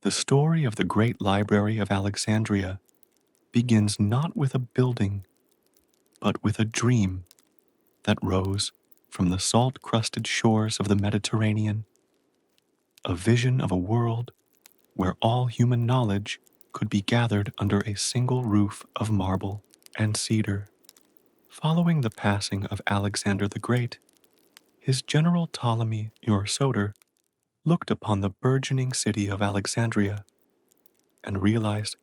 The story of the Great Library of Alexandria begins not with a building, but with a dream that rose from the salt-crusted shores of the Mediterranean, a vision of a world where all human knowledge could be gathered under a single roof of marble and cedar. Following the passing of Alexander the Great, his general Ptolemy Soter looked upon the burgeoning city of Alexandria and realized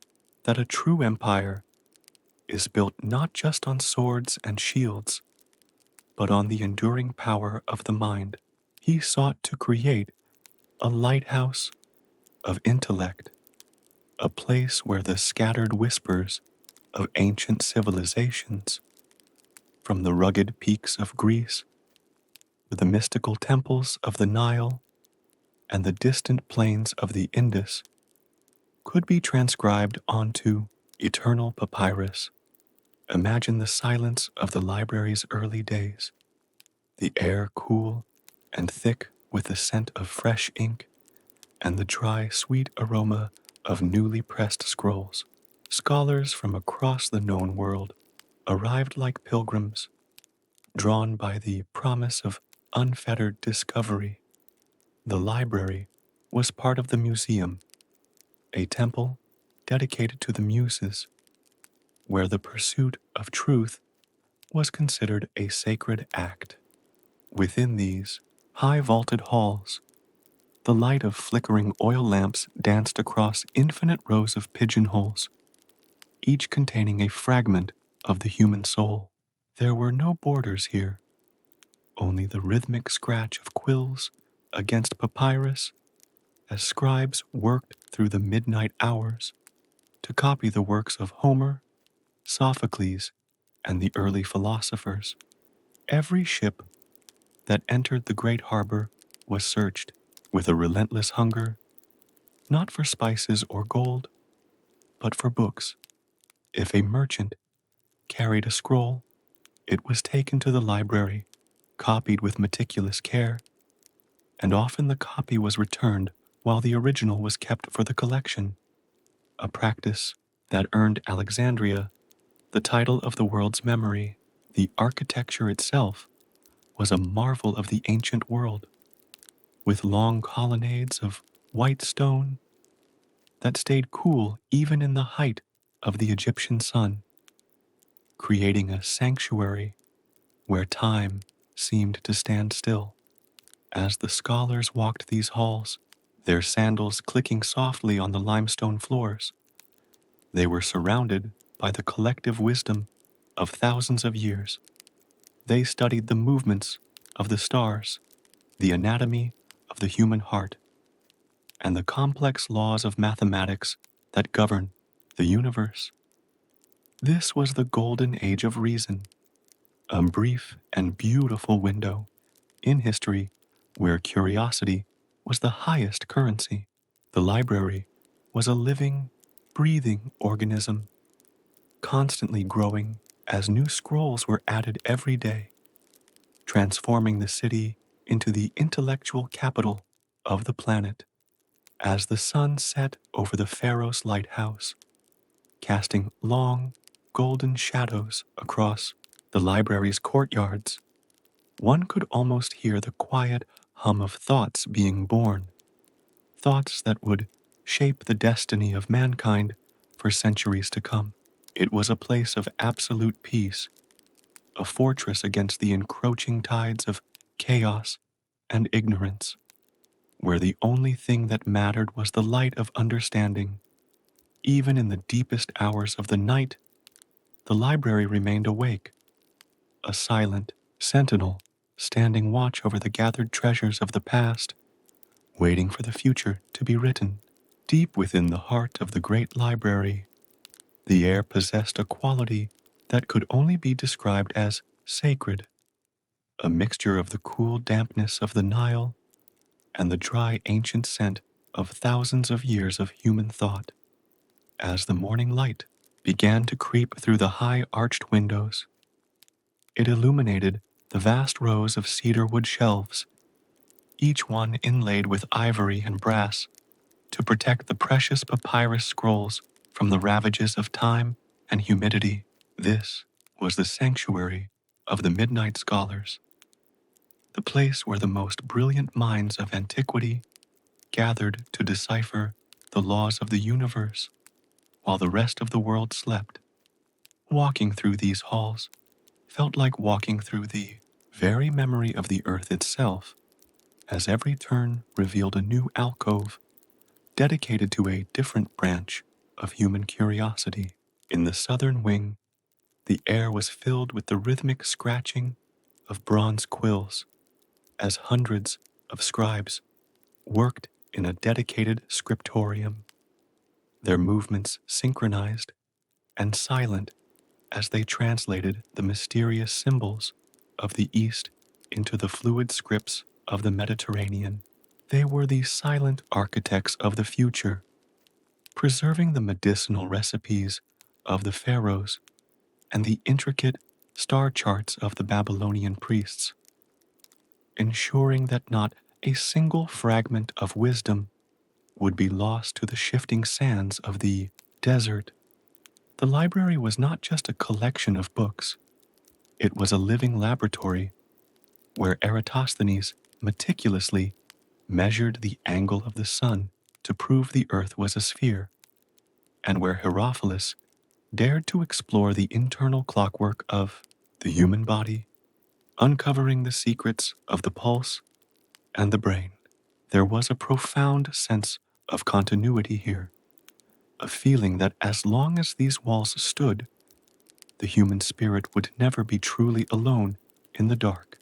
that a true empire is built not just on swords and shields, but on the enduring power of the mind. He sought to create a lighthouse of intellect, a place where the scattered whispers of ancient civilizations, from the rugged peaks of Greece to the mystical temples of the Nile and the distant plains of the Indus, could be transcribed onto eternal papyrus. Imagine the silence of the library's early days, the air cool and thick with the scent of fresh ink and the dry, sweet aroma of newly pressed scrolls. Scholars from across the known world arrived like pilgrims, drawn by the promise of unfettered discovery. The library was part of the museum, a temple dedicated to the muses, where the pursuit of truth was considered a sacred act. Within these high vaulted halls, the light of flickering oil lamps danced across infinite rows of pigeonholes, each containing a fragment of the human soul. There were no borders here, only the rhythmic scratch of quills against papyrus as scribes worked through the midnight hours to copy the works of Homer, Sophocles, and the early philosophers. Every ship that entered the great harbor was searched with a relentless hunger, not for spices or gold, but for books. If a merchant carried a scroll, it was taken to the library, copied with meticulous care, and often the copy was returned while the original was kept for the collection, a practice that earned Alexandria the title of the world's memory. The architecture itself was a marvel of the ancient world, with long colonnades of white stone that stayed cool even in the height of the Egyptian sun, creating a sanctuary where time seemed to stand still. As the scholars walked these halls, their sandals clicking softly on the limestone floors, they were surrounded by the collective wisdom of thousands of years. They studied the movements of the stars, the anatomy of the human heart, and the complex laws of mathematics that govern the universe. This was the golden age of reason, a brief and beautiful window in history where curiosity was the highest currency. The library was a living, breathing organism, constantly growing as new scrolls were added every day, transforming the city into the intellectual capital of the planet. As the sun set over the Pharos lighthouse, casting long, golden shadows across the library's courtyards, one could almost hear the quiet hum of thoughts being born, thoughts that would shape the destiny of mankind for centuries to come. It was a place of absolute peace, a fortress against the encroaching tides of chaos and ignorance, where the only thing that mattered was the light of understanding. Even in the deepest hours of the night, the library remained awake, a silent sentinel standing watch over the gathered treasures of the past, waiting for the future to be written. Deep within the heart of the great library, the air possessed a quality that could only be described as sacred, a mixture of the cool dampness of the Nile and the dry ancient scent of thousands of years of human thought. As the morning light began to creep through the high arched windows, it illuminated the vast rows of cedar wood shelves, each one inlaid with ivory and brass, to protect the precious papyrus scrolls from the ravages of time and humidity. This was the sanctuary of the Midnight Scholars, the place where the most brilliant minds of antiquity gathered to decipher the laws of the universe while the rest of the world slept. Walking through these halls felt like walking through the very memory of the earth itself, as every turn revealed a new alcove dedicated to a different branch of human curiosity. In the southern wing, the air was filled with the rhythmic scratching of bronze quills as hundreds of scribes worked in a dedicated scriptorium, their movements synchronized and silent as they translated the mysterious symbols of the East into the fluid scripts of the Mediterranean. They were the silent architects of the future, preserving the medicinal recipes of the pharaohs and the intricate star charts of the Babylonian priests, ensuring that not a single fragment of wisdom would be lost to the shifting sands of the desert. The library was not just a collection of books, it was a living laboratory where Eratosthenes meticulously measured the angle of the sun to prove the earth was a sphere, and where Herophilus dared to explore the internal clockwork of the human body, uncovering the secrets of the pulse and the brain. There was a profound sense of continuity here, a feeling that as long as these walls stood, the human spirit would never be truly alone in the dark.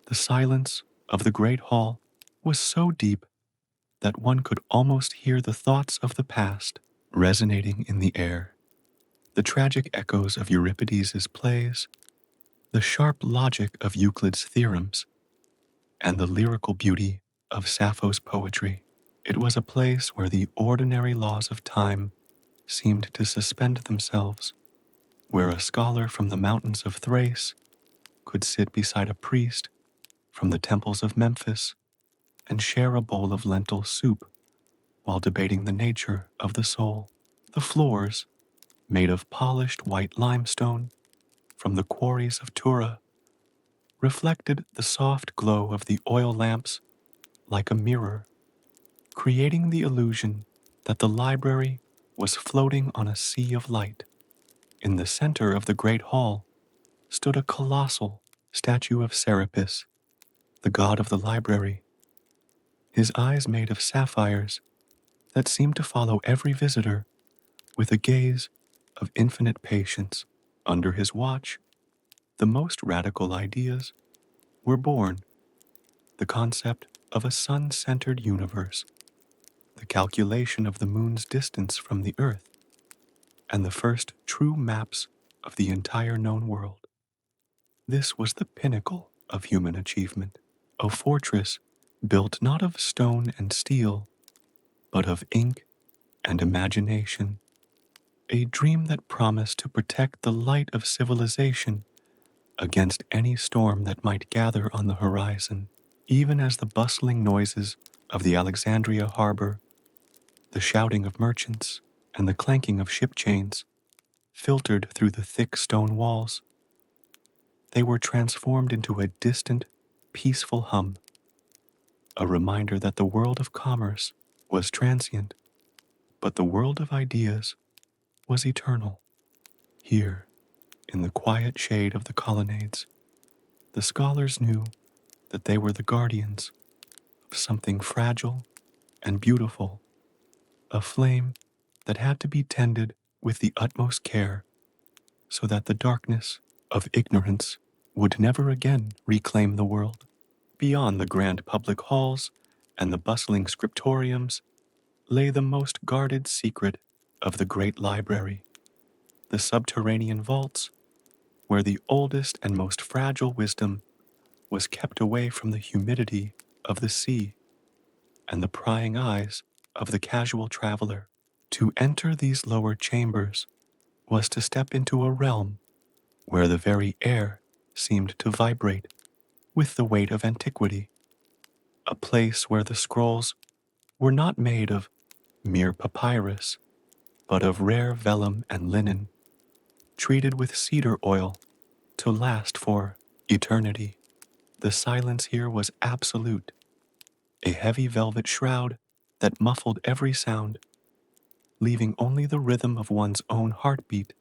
The silence of the great hall was so deep that one could almost hear the thoughts of the past resonating in the air. The tragic echoes of Euripides' plays, the sharp logic of Euclid's theorems, and the lyrical beauty of Sappho's poetry. It was a place where the ordinary laws of time seemed to suspend themselves, where a scholar from the mountains of Thrace could sit beside a priest from the temples of Memphis and share a bowl of lentil soup while debating the nature of the soul. The floors, made of polished white limestone from the quarries of Tura, reflected the soft glow of the oil lamps like a mirror, creating the illusion that the library was floating on a sea of light. In the center of the great hall stood a colossal statue of Serapis, the god of the library, his eyes made of sapphires that seemed to follow every visitor with a gaze of infinite patience. Under his watch, the most radical ideas were born: the concept of a sun-centered universe, the calculation of the moon's distance from the earth, and the first true maps of the entire known world. This was the pinnacle of human achievement, a fortress built not of stone and steel, but of ink and imagination, a dream that promised to protect the light of civilization against any storm that might gather on the horizon. Even as the bustling noises of the Alexandria harbor, the shouting of merchants, and the clanking of ship chains filtered through the thick stone walls, they were transformed into a distant, peaceful hum, a reminder that the world of commerce was transient, but the world of ideas was eternal. Here, in the quiet shade of the colonnades, the scholars knew that they were the guardians of something fragile and beautiful, a flame that had to be tended with the utmost care so that the darkness of ignorance would never again reclaim the world. Beyond the grand public halls and the bustling scriptoriums lay the most guarded secret of the great library, the subterranean vaults where the oldest and most fragile wisdom was kept away from the humidity of the sea and the prying eyes of the casual traveler. To enter these lower chambers was to step into a realm where the very air seemed to vibrate with the weight of antiquity, a place where the scrolls were not made of mere papyrus, but of rare vellum and linen, treated with cedar oil to last for eternity. The silence here was absolute, a heavy velvet shroud that muffled every sound, leaving only the rhythm of one's own heartbeat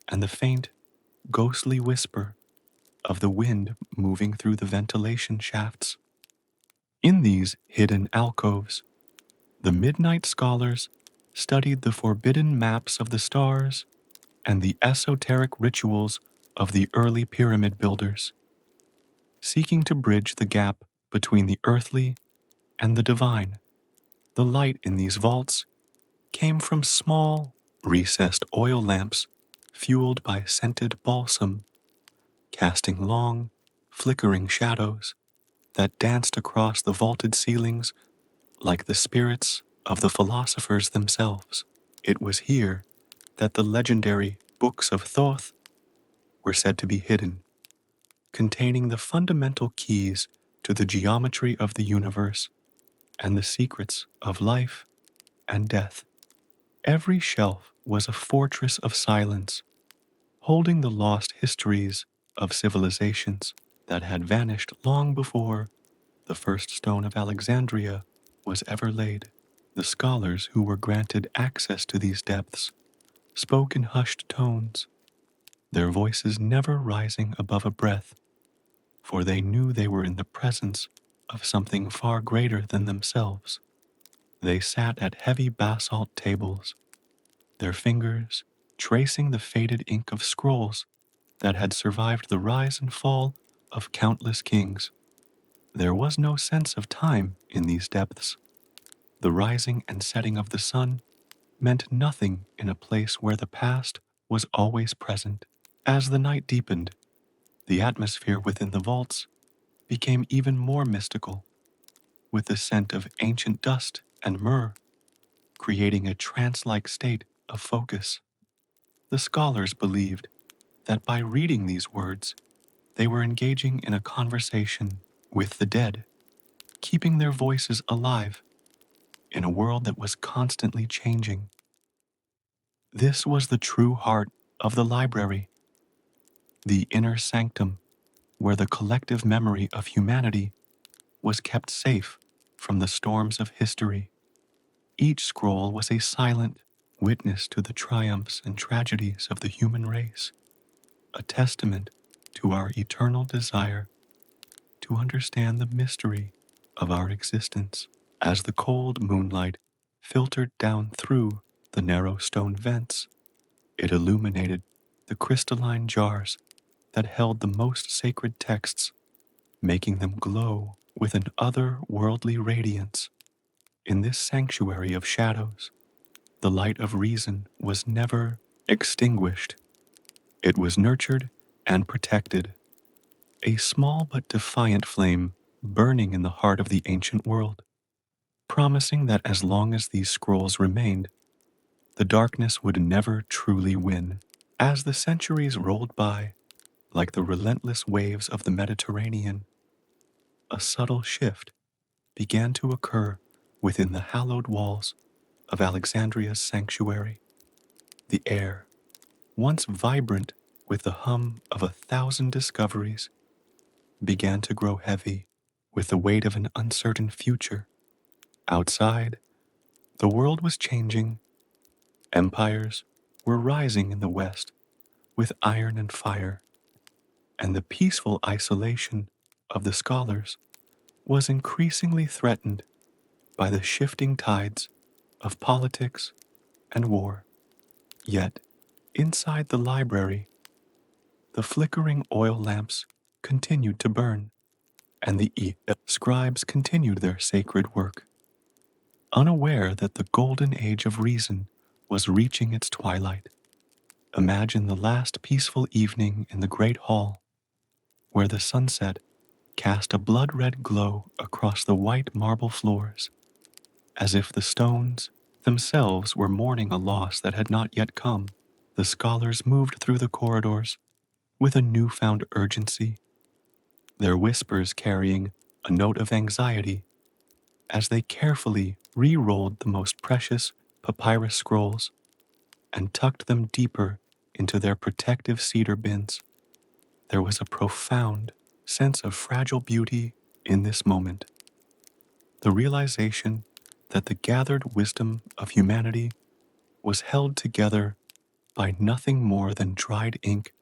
and the faint, ghostly whisper of the wind moving through the ventilation shafts. In these hidden alcoves, the midnight scholars studied the forbidden maps of the stars and the esoteric rituals of the early pyramid builders, seeking to bridge the gap between the earthly and the divine. The light in these vaults came from small, recessed oil lamps fueled by scented balsam, casting long, flickering shadows that danced across the vaulted ceilings like the spirits of the philosophers themselves. It was here that the legendary Books of Thoth were said to be hidden, containing the fundamental keys to the geometry of the universe and the secrets of life and death. Every shelf was a fortress of silence, holding the lost histories of civilizations that had vanished long before the first stone of Alexandria was ever laid. The scholars who were granted access to these depths spoke in hushed tones, their voices never rising above a breath, for they knew they were in the presence of something far greater than themselves. They sat at heavy basalt tables, their fingers tracing the faded ink of scrolls that had survived the rise and fall of countless kings. There was no sense of time in these depths. The rising and setting of the sun meant nothing in a place where the past was always present. As the night deepened, the atmosphere within the vaults became even more mystical, with the scent of ancient dust and myrrh, creating a trance-like state of focus. The scholars believed that by reading these words, they were engaging in a conversation with the dead, keeping their voices alive in a world that was constantly changing. This was the true heart of the library, the inner sanctum where the collective memory of humanity was kept safe from the storms of history. Each scroll was a silent witness to the triumphs and tragedies of the human race, a testament to our eternal desire to understand the mystery of our existence. As the cold moonlight filtered down through the narrow stone vents, it illuminated the crystalline jars that held the most sacred texts, making them glow with an otherworldly radiance. In this sanctuary of shadows, the light of reason was never extinguished. It was nurtured and protected, a small but defiant flame burning in the heart of the ancient world, promising that as long as these scrolls remained, the darkness would never truly win. As the centuries rolled by, like the relentless waves of the Mediterranean, a subtle shift began to occur within the hallowed walls of Alexandria's sanctuary. The air, once vibrant with the hum of 1,000 discoveries, began to grow heavy with the weight of an uncertain future. Outside, the world was changing. Empires were rising in the west with iron and fire, and the peaceful isolation of the scholars was increasingly threatened by the shifting tides of politics and war. Yet, inside the library, the flickering oil lamps continued to burn, and the scribes continued their sacred work, unaware that the golden age of reason was reaching its twilight. Imagine the last peaceful evening in the great hall, where the sunset cast a blood-red glow across the white marble floors, as if the stones themselves were mourning a loss that had not yet come. The scholars moved through the corridors with a newfound urgency, their whispers carrying a note of anxiety as they carefully re-rolled the most precious papyrus scrolls and tucked them deeper into their protective cedar bins. There was a profound sense of fragile beauty in this moment, the realization that the gathered wisdom of humanity was held together by nothing more than dried ink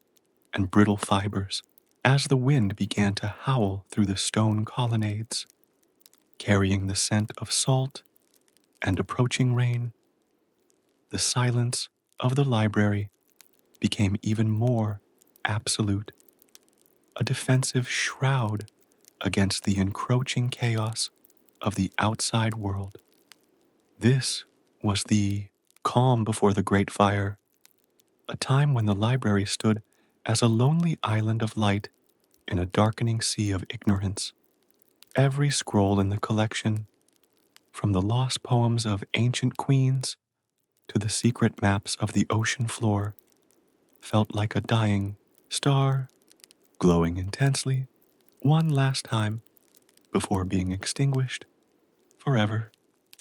and brittle fibers. As the wind began to howl through the stone colonnades, carrying the scent of salt and approaching rain, the silence of the library became even more absolute, a defensive shroud against the encroaching chaos of the outside world. This was the calm before the Great Fire, a time when the library stood as a lonely island of light in a darkening sea of ignorance. Every scroll in the collection, from the lost poems of ancient queens to the secret maps of the ocean floor, felt like a dying star, glowing intensely one last time before being extinguished forever.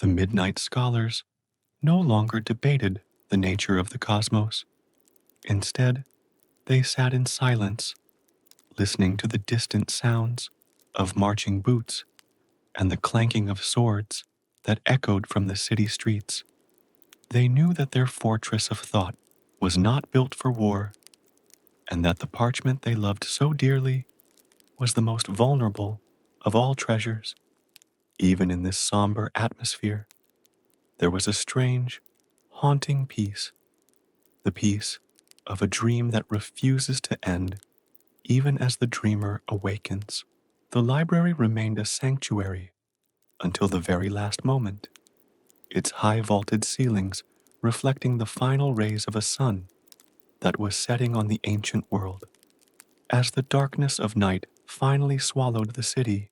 The midnight scholars no longer debated the nature of the cosmos. Instead, they sat in silence, listening to the distant sounds of marching boots and the clanking of swords that echoed from the city streets. They knew that their fortress of thought was not built for war, and that the parchment they loved so dearly was the most vulnerable of all treasures. Even in this somber atmosphere, there was a strange, haunting peace, the peace of a dream that refuses to end even as the dreamer awakens. The library remained a sanctuary until the very last moment, its high vaulted ceilings reflecting the final rays of a sun that was setting on the ancient world. As the darkness of night finally swallowed the city,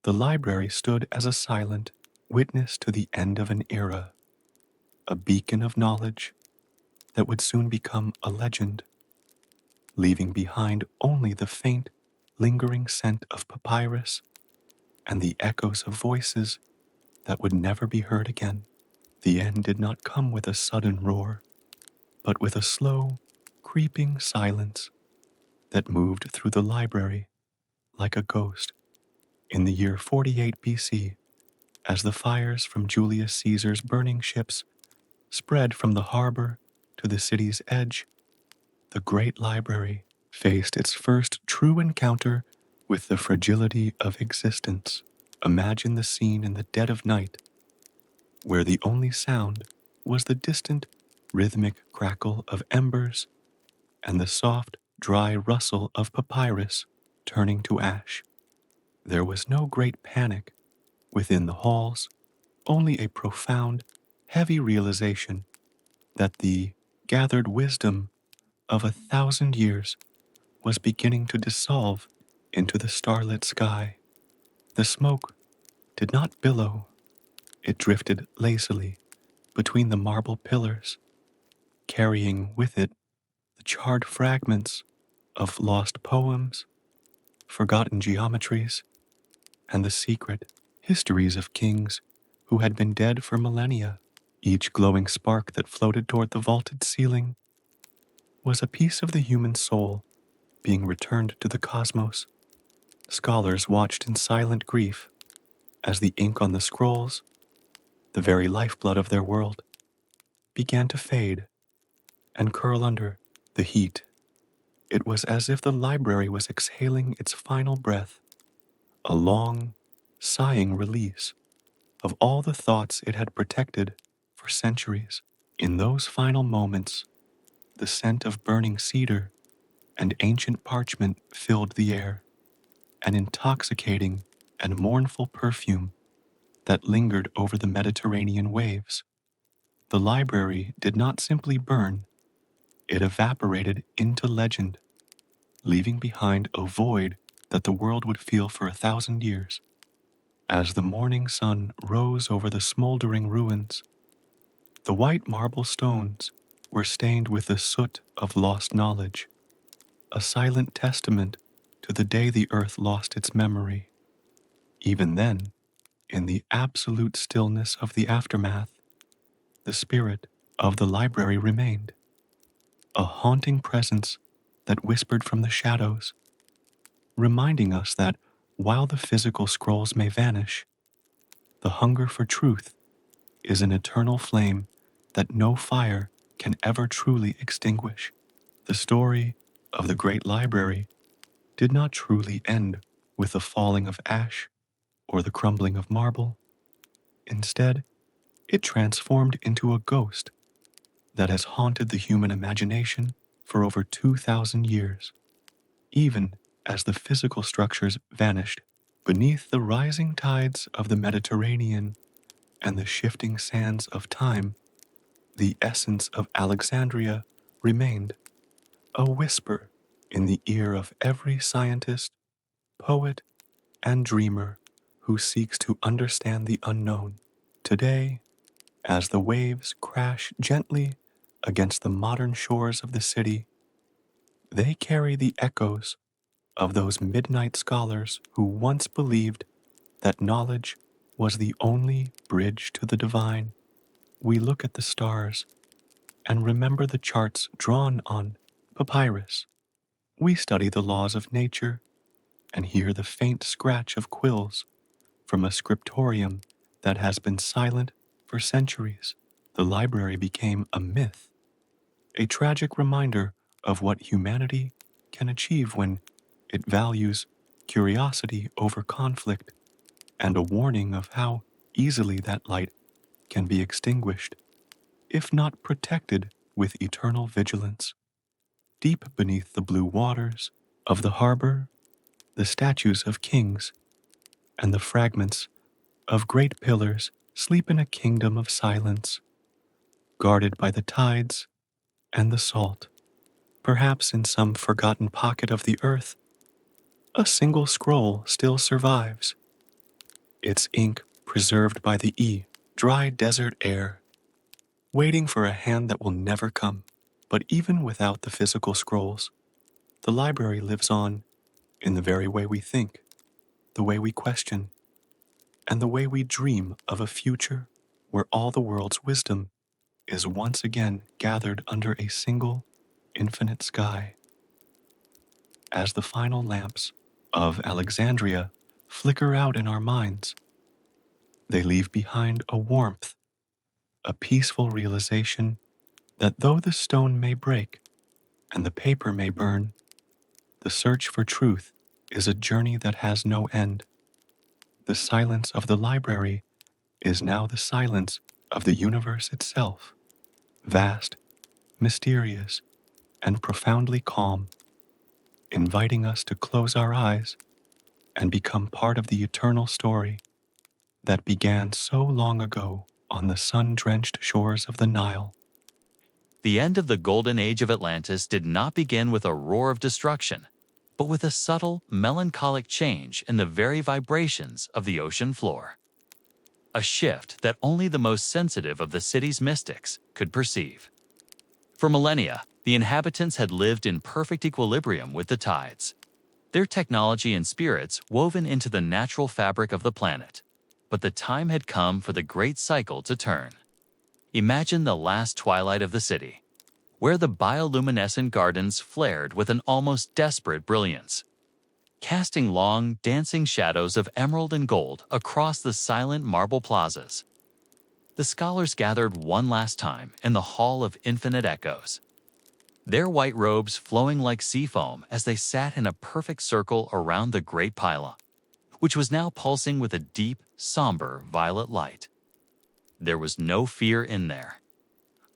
the library stood as a silent witness to the end of an era, a beacon of knowledge that would soon become a legend, leaving behind only the faint, lingering scent of papyrus and the echoes of voices that would never be heard again. The end did not come with a sudden roar, but with a slow, creeping silence that moved through the library like a ghost. In the year 48 BC, as the fires from Julius Caesar's burning ships spread from the harbor to the city's edge, the great library faced its first true encounter with the fragility of existence. Imagine the scene in the dead of night, where the only sound was the distant, rhythmic crackle of embers and the soft, dry rustle of papyrus turning to ash. There was no great panic within the halls, only a profound, heavy realization that the gathered wisdom of 1,000 years was beginning to dissolve into the starlit sky. The smoke did not billow, it drifted lazily between the marble pillars, carrying with it the charred fragments of lost poems, forgotten geometries, and the secret histories of kings who had been dead for millennia. Each glowing spark that floated toward the vaulted ceiling was a piece of the human soul being returned to the cosmos. Scholars watched in silent grief as the ink on the scrolls, the very lifeblood of their world, began to fade and curl under the heat. It was as if the library was exhaling its final breath, a long, sighing release of all the thoughts it had protected for centuries. In those final moments, the scent of burning cedar and ancient parchment filled the air, an intoxicating and mournful perfume that lingered over the Mediterranean waves. The library did not simply burn, it evaporated into legend, leaving behind a void that the world would feel for 1,000 years. As the morning sun rose over the smoldering ruins, the white marble stones were stained with the soot of lost knowledge, a silent testament to the day the earth lost its memory. Even then, in the absolute stillness of the aftermath, the spirit of the library remained, a haunting presence that whispered from the shadows, reminding us that while the physical scrolls may vanish, the hunger for truth is an eternal flame that no fire can ever truly extinguish. The story of the Great Library did not truly end with the falling of ash or the crumbling of marble. Instead, it transformed into a ghost that has haunted the human imagination for over 2,000 years. Even as the physical structures vanished beneath the rising tides of the Mediterranean and the shifting sands of time, the essence of Alexandria remained, a whisper in the ear of every scientist, poet, and dreamer who seeks to understand the unknown. Today, as the waves crash gently against the modern shores of the city, they carry the echoes of those midnight scholars who once believed that knowledge was the only bridge to the divine. We look at the stars and remember the charts drawn on papyrus. We study the laws of nature and hear the faint scratch of quills from a scriptorium that has been silent for centuries. The library became a myth, a tragic reminder of what humanity can achieve when it values curiosity over conflict, and a warning of how easily that light can be extinguished, if not protected with eternal vigilance. Deep beneath the blue waters of the harbor, the statues of kings and the fragments of great pillars sleep in a kingdom of silence, guarded by the tides and the salt. Perhaps in some forgotten pocket of the earth, a single scroll still survives, its ink preserved by the dry desert air, waiting for a hand that will never come. But even without the physical scrolls, the library lives on in the very way we think, the way we question, and the way we dream of a future where all the world's wisdom is once again gathered under a single, infinite sky. As the final lamps of Alexandria flicker out in our minds, they leave behind a warmth, a peaceful realization that though the stone may break and the paper may burn, the search for truth is a journey that has no end. The silence of the library is now the silence of the universe itself, vast, mysterious, and profoundly calm, inviting us to close our eyes and become part of the eternal story that began so long ago on the sun-drenched shores of the Nile. The end of the golden age of Atlantis did not begin with a roar of destruction, but with a subtle, melancholic change in the very vibrations of the ocean floor. A shift that only the most sensitive of the city's mystics could perceive. For millennia, the inhabitants had lived in perfect equilibrium with the tides, their technology and spirits woven into the natural fabric of the planet. But the time had come for the great cycle to turn. Imagine the last twilight of the city, where the bioluminescent gardens flared with an almost desperate brilliance, casting long, dancing shadows of emerald and gold across the silent marble plazas. The scholars gathered one last time in the Hall of Infinite Echoes, their white robes flowing like sea foam as they sat in a perfect circle around the great pylon, which was now pulsing with a deep, somber violet light. There was no fear in their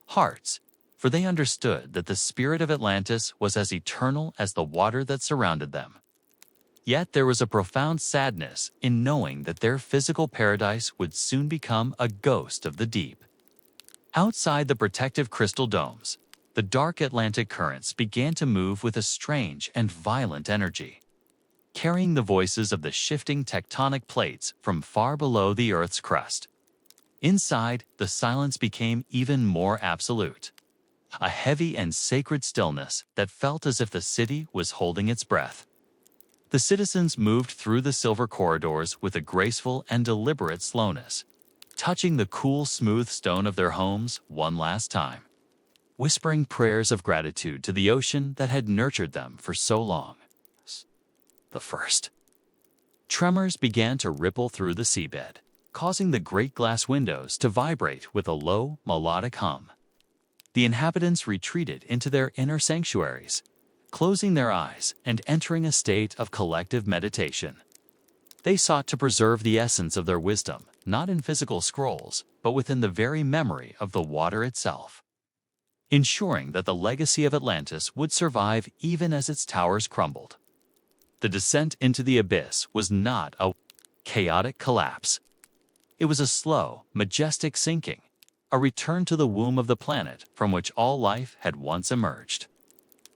hearts, for they understood that the spirit of Atlantis was as eternal as the water that surrounded them. Yet there was a profound sadness in knowing that their physical paradise would soon become a ghost of the deep. Outside the protective crystal domes, the dark Atlantic currents began to move with a strange and violent energy, carrying the voices of the shifting tectonic plates from far below the Earth's crust. Inside, the silence became even more absolute, a heavy and sacred stillness that felt as if the city was holding its breath. The citizens moved through the silver corridors with a graceful and deliberate slowness, touching the cool, smooth stone of their homes one last time, whispering prayers of gratitude to the ocean that had nurtured them for so long. The first tremors began to ripple through the seabed, causing the great glass windows to vibrate with a low, melodic hum. The inhabitants retreated into their inner sanctuaries, closing their eyes and entering a state of collective meditation. They sought to preserve the essence of their wisdom, not in physical scrolls, but within the very memory of the water itself, ensuring that the legacy of Atlantis would survive even as its towers crumbled. The descent into the abyss was not a chaotic collapse. It was a slow, majestic sinking, a return to the womb of the planet from which all life had once emerged.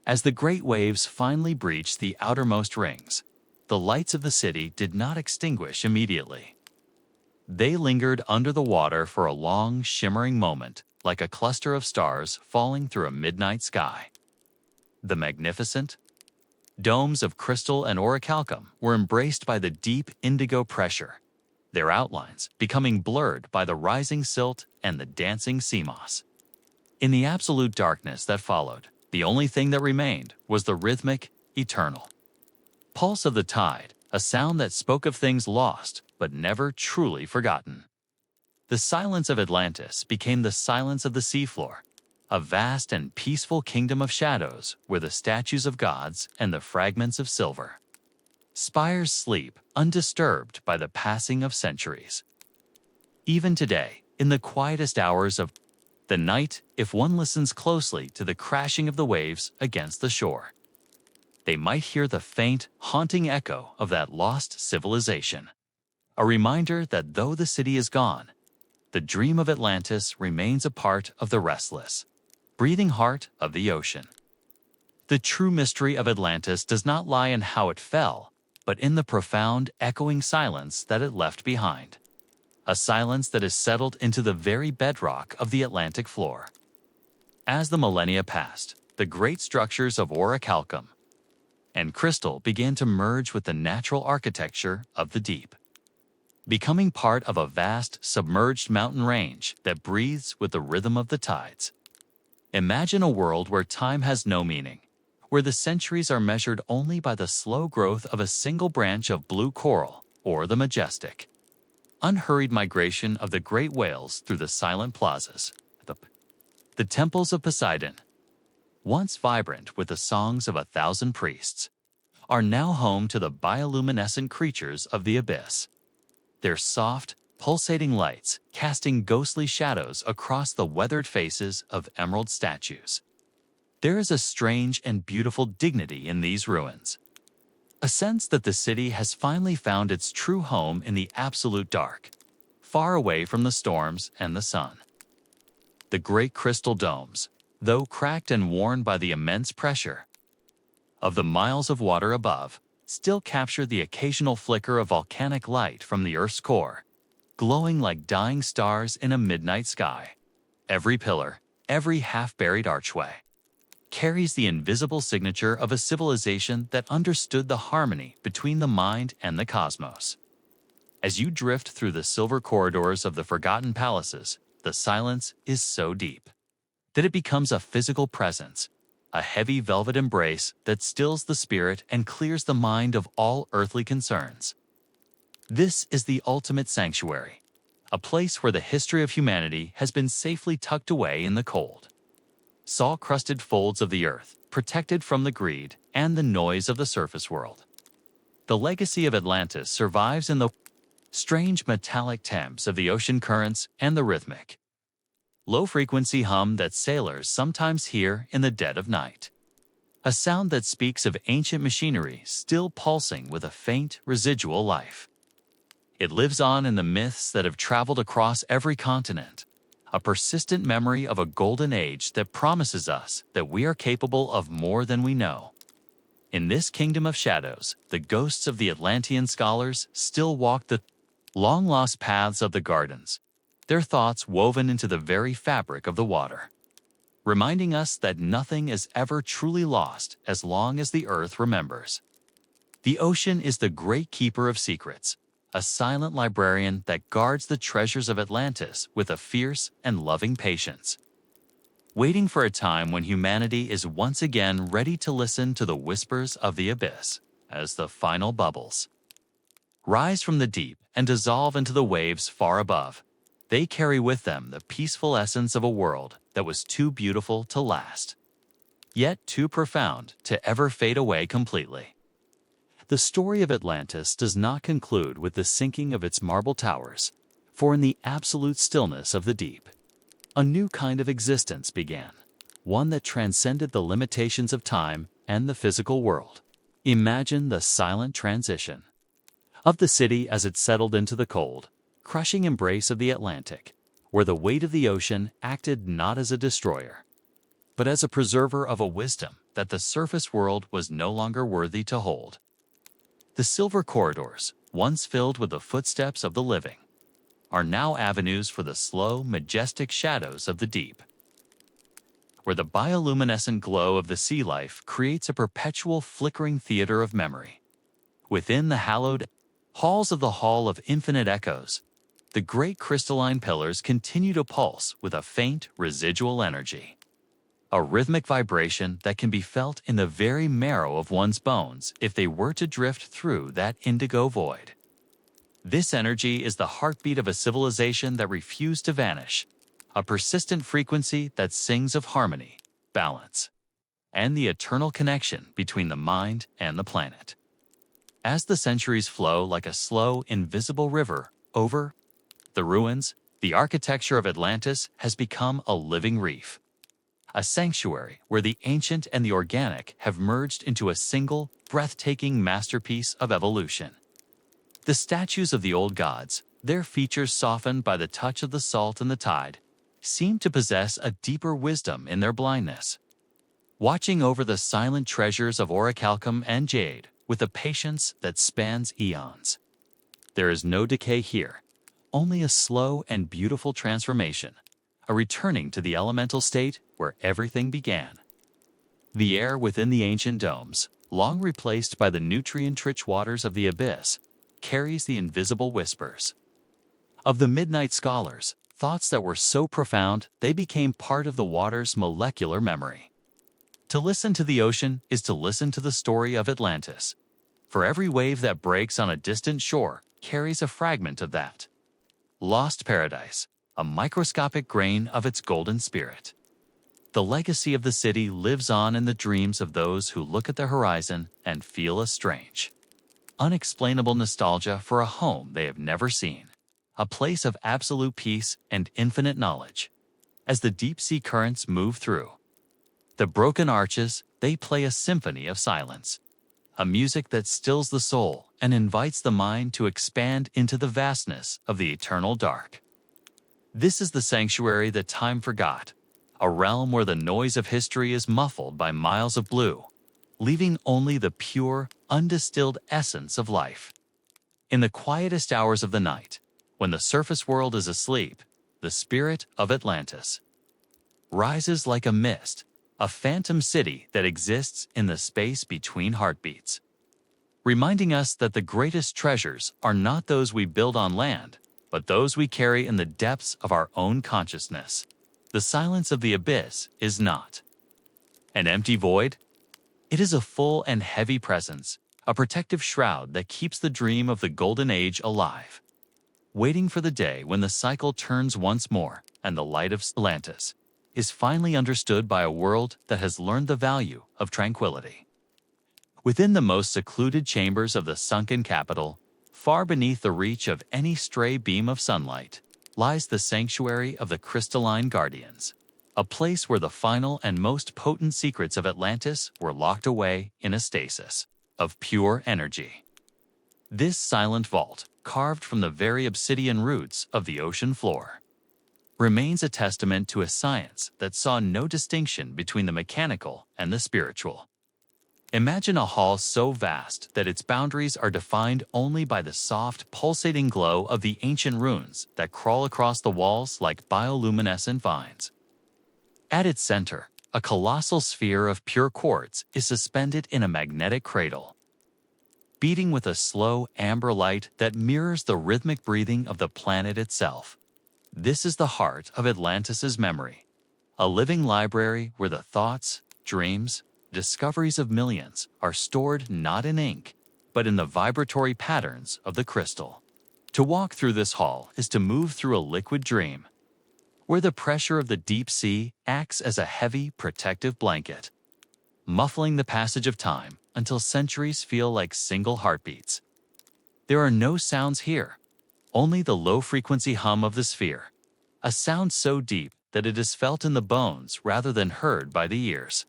As the great waves finally breached the outermost rings, the lights of the city did not extinguish immediately. They lingered under the water for a long, shimmering moment, like a cluster of stars falling through a midnight sky. The magnificent domes of crystal and orichalcum were embraced by the deep indigo pressure, their outlines becoming blurred by the rising silt and the dancing sea moss. In the absolute darkness that followed, the only thing that remained was the rhythmic, eternal pulse of the tide, a sound that spoke of things lost but never truly forgotten. The silence of Atlantis became the silence of the seafloor, a vast and peaceful kingdom of shadows where the statues of gods and the fragments of silver spires sleep undisturbed by the passing of centuries. Even today, in the quietest hours of the night, if one listens closely to the crashing of the waves against the shore, they might hear the faint, haunting echo of that lost civilization, a reminder that though the city is gone, the dream of Atlantis remains a part of the restless, breathing heart of the ocean. The true mystery of Atlantis does not lie in how it fell, but in the profound, echoing silence that it left behind. A silence that is settled into the very bedrock of the Atlantic floor. As the millennia passed, the great structures of orichalcum and crystal began to merge with the natural architecture of the deep, becoming part of a vast, submerged mountain range that breathes with the rhythm of the tides. Imagine a world where time has no meaning, where the centuries are measured only by the slow growth of a single branch of blue coral or the majestic, unhurried migration of the great whales through the silent plazas. The temples of Poseidon, once vibrant with the songs of 1,000 priests, are now home to the bioluminescent creatures of the abyss, their soft, pulsating lights casting ghostly shadows across the weathered faces of emerald statues. There is a strange and beautiful dignity in these ruins, a sense that the city has finally found its true home in the absolute dark, far away from the storms and the sun. The great crystal domes, though cracked and worn by the immense pressure of the miles of water above, still capture the occasional flicker of volcanic light from the Earth's core, glowing like dying stars in a midnight sky. Every pillar, every half-buried archway, carries the invisible signature of a civilization that understood the harmony between the mind and the cosmos. As you drift through the silver corridors of the forgotten palaces, the silence is so deep that it becomes a physical presence, a heavy velvet embrace that stills the spirit and clears the mind of all earthly concerns. This is the ultimate sanctuary, a place where the history of humanity has been safely tucked away in the cold, salt-crusted folds of the earth, protected from the greed and the noise of the surface world. The legacy of Atlantis survives in the strange metallic timbres of the ocean currents and the rhythmic, low-frequency hum that sailors sometimes hear in the dead of night. A sound that speaks of ancient machinery still pulsing with a faint, residual life. It lives on in the myths that have traveled across every continent, a persistent memory of a golden age that promises us that we are capable of more than we know. In this kingdom of shadows, the ghosts of the Atlantean scholars still walk the long-lost paths of the gardens, their thoughts woven into the very fabric of the water, reminding us that nothing is ever truly lost as long as the earth remembers. The ocean is the great keeper of secrets, a silent librarian that guards the treasures of Atlantis with a fierce and loving patience, waiting for a time when humanity is once again ready to listen to the whispers of the abyss as the final bubbles rise from the deep and dissolve into the waves far above. They carry with them the peaceful essence of a world that was too beautiful to last, yet too profound to ever fade away completely. The story of Atlantis does not conclude with the sinking of its marble towers, for in the absolute stillness of the deep, a new kind of existence began, one that transcended the limitations of time and the physical world. Imagine the silent transition of the city as it settled into the cold, crushing embrace of the Atlantic, where the weight of the ocean acted not as a destroyer, but as a preserver of a wisdom that the surface world was no longer worthy to hold. The silver corridors, once filled with the footsteps of the living, are now avenues for the slow, majestic shadows of the deep, where the bioluminescent glow of the sea life creates a perpetual flickering theater of memory. Within the hallowed halls of the Hall of Infinite Echoes, the great crystalline pillars continue to pulse with a faint, residual energy, a rhythmic vibration that can be felt in the very marrow of one's bones if they were to drift through that indigo void. This energy is the heartbeat of a civilization that refused to vanish, a persistent frequency that sings of harmony, balance, and the eternal connection between the mind and the planet. As the centuries flow like a slow, invisible river over the ruins, the architecture of Atlantis has become a living reef, a sanctuary where the ancient and the organic have merged into a single, breathtaking masterpiece of evolution. The statues of the old gods, their features softened by the touch of the salt and the tide, seem to possess a deeper wisdom in their blindness, watching over the silent treasures of orichalcum and jade with a patience that spans eons. There is no decay here, only a slow and beautiful transformation, a returning to the elemental state where everything began. The air within the ancient domes, long replaced by the nutrient-rich waters of the abyss, carries the invisible whispers of the midnight scholars, thoughts that were so profound they became part of the water's molecular memory. To listen to the ocean is to listen to the story of Atlantis, for every wave that breaks on a distant shore carries a fragment of that lost paradise, a microscopic grain of its golden spirit. The legacy of the city lives on in the dreams of those who look at the horizon and feel a strange, unexplainable nostalgia for a home they have never seen, a place of absolute peace and infinite knowledge. As the deep-sea currents move through the broken arches, they play a symphony of silence, a music that stills the soul and invites the mind to expand into the vastness of the eternal dark. This is the sanctuary that time forgot, a realm where the noise of history is muffled by miles of blue, leaving only the pure, undistilled essence of life. In the quietest hours of the night, when the surface world is asleep, the spirit of Atlantis rises like a mist, a phantom city that exists in the space between heartbeats, reminding us that the greatest treasures are not those we build on land, but those we carry in the depths of our own consciousness. The silence of the abyss is not an empty void. It is a full and heavy presence, a protective shroud that keeps the dream of the Golden Age alive, waiting for the day when the cycle turns once more and the light of Atlantis is finally understood by a world that has learned the value of tranquility. Within the most secluded chambers of the sunken capital, far beneath the reach of any stray beam of sunlight, lies the sanctuary of the crystalline guardians, a place where the final and most potent secrets of Atlantis were locked away in a stasis of pure energy. This silent vault, carved from the very obsidian roots of the ocean floor, remains a testament to a science that saw no distinction between the mechanical and the spiritual. Imagine a hall so vast that its boundaries are defined only by the soft, pulsating glow of the ancient runes that crawl across the walls like bioluminescent vines. At its center, a colossal sphere of pure quartz is suspended in a magnetic cradle, beating with a slow amber light that mirrors the rhythmic breathing of the planet itself. This is the heart of Atlantis's memory, a living library where the thoughts, dreams, discoveries of millions are stored not in ink, but in the vibratory patterns of the crystal. To walk through this hall is to move through a liquid dream, where the pressure of the deep sea acts as a heavy, protective blanket, muffling the passage of time until centuries feel like single heartbeats. There are no sounds here, only the low-frequency hum of the sphere, a sound so deep that it is felt in the bones rather than heard by the ears,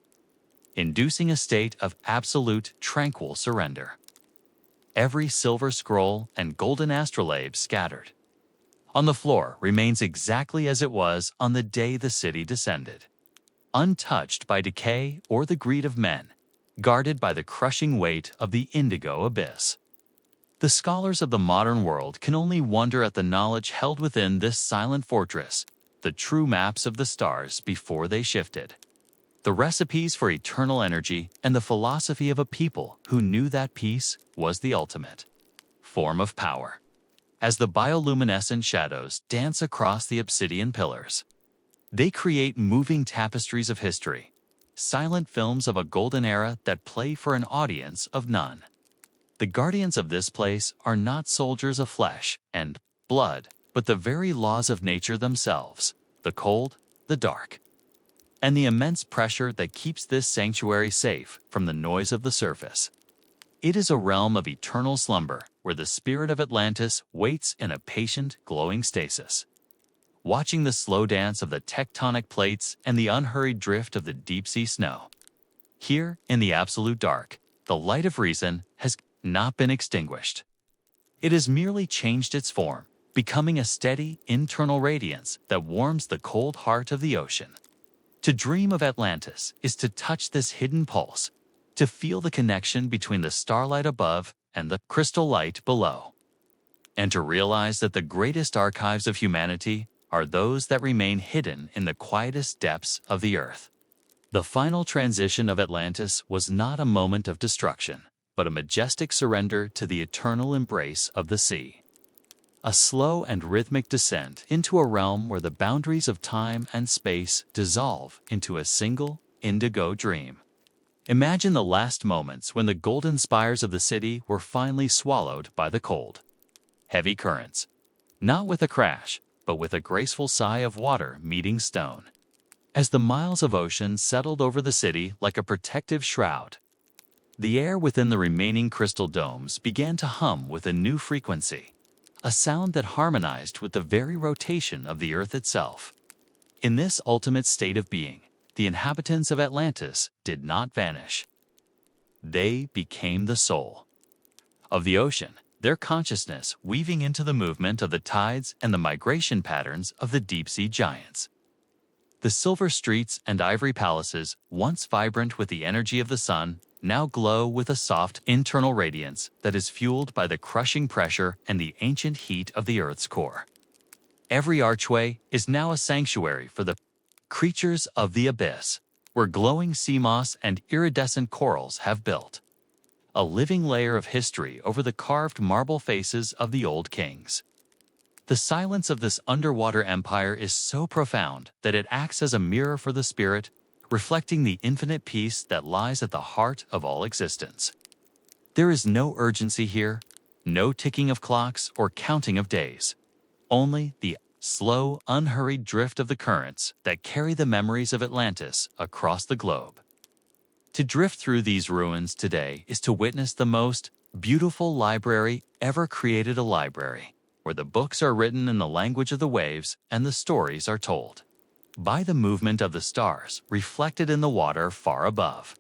inducing a state of absolute, tranquil surrender. Every silver scroll and golden astrolabe scattered on the floor remains exactly as it was on the day the city descended, untouched by decay or the greed of men, guarded by the crushing weight of the indigo abyss. The scholars of the modern world can only wonder at the knowledge held within this silent fortress, the true maps of the stars before they shifted, the recipes for eternal energy, and the philosophy of a people who knew that peace was the ultimate form of power. As the bioluminescent shadows dance across the obsidian pillars, they create moving tapestries of history, silent films of a golden era that play for an audience of none. The guardians of this place are not soldiers of flesh and blood, but the very laws of nature themselves, the cold, the dark, and the immense pressure that keeps this sanctuary safe from the noise of the surface. It is a realm of eternal slumber where the spirit of Atlantis waits in a patient, glowing stasis, watching the slow dance of the tectonic plates and the unhurried drift of the deep-sea snow. Here, in the absolute dark, the light of reason has not been extinguished. It has merely changed its form, becoming a steady, internal radiance that warms the cold heart of the ocean. To dream of Atlantis is to touch this hidden pulse, to feel the connection between the starlight above and the crystal light below, and to realize that the greatest archives of humanity are those that remain hidden in the quietest depths of the earth. The final transition of Atlantis was not a moment of destruction, but a majestic surrender to the eternal embrace of the sea. A slow and rhythmic descent into a realm where the boundaries of time and space dissolve into a single, indigo dream. Imagine the last moments when the golden spires of the city were finally swallowed by the cold, heavy currents, not with a crash, but with a graceful sigh of water meeting stone. As the miles of ocean settled over the city like a protective shroud, the air within the remaining crystal domes began to hum with a new frequency, a sound that harmonized with the very rotation of the earth itself. In this ultimate state of being, the inhabitants of Atlantis did not vanish. They became the soul of the ocean, their consciousness weaving into the movement of the tides and the migration patterns of the deep-sea giants. The silver streets and ivory palaces, once vibrant with the energy of the sun, now glow with a soft internal radiance that is fueled by the crushing pressure and the ancient heat of the Earth's core. Every archway is now a sanctuary for the creatures of the abyss, where glowing sea moss and iridescent corals have built a living layer of history over the carved marble faces of the old kings. The silence of this underwater empire is so profound that it acts as a mirror for the spirit, reflecting the infinite peace that lies at the heart of all existence. There is no urgency here, no ticking of clocks or counting of days, only the slow, unhurried drift of the currents that carry the memories of Atlantis across the globe. To drift through these ruins today is to witness the most beautiful library ever created, a library where the books are written in the language of the waves and the stories are told by the movement of the stars reflected in the water far above.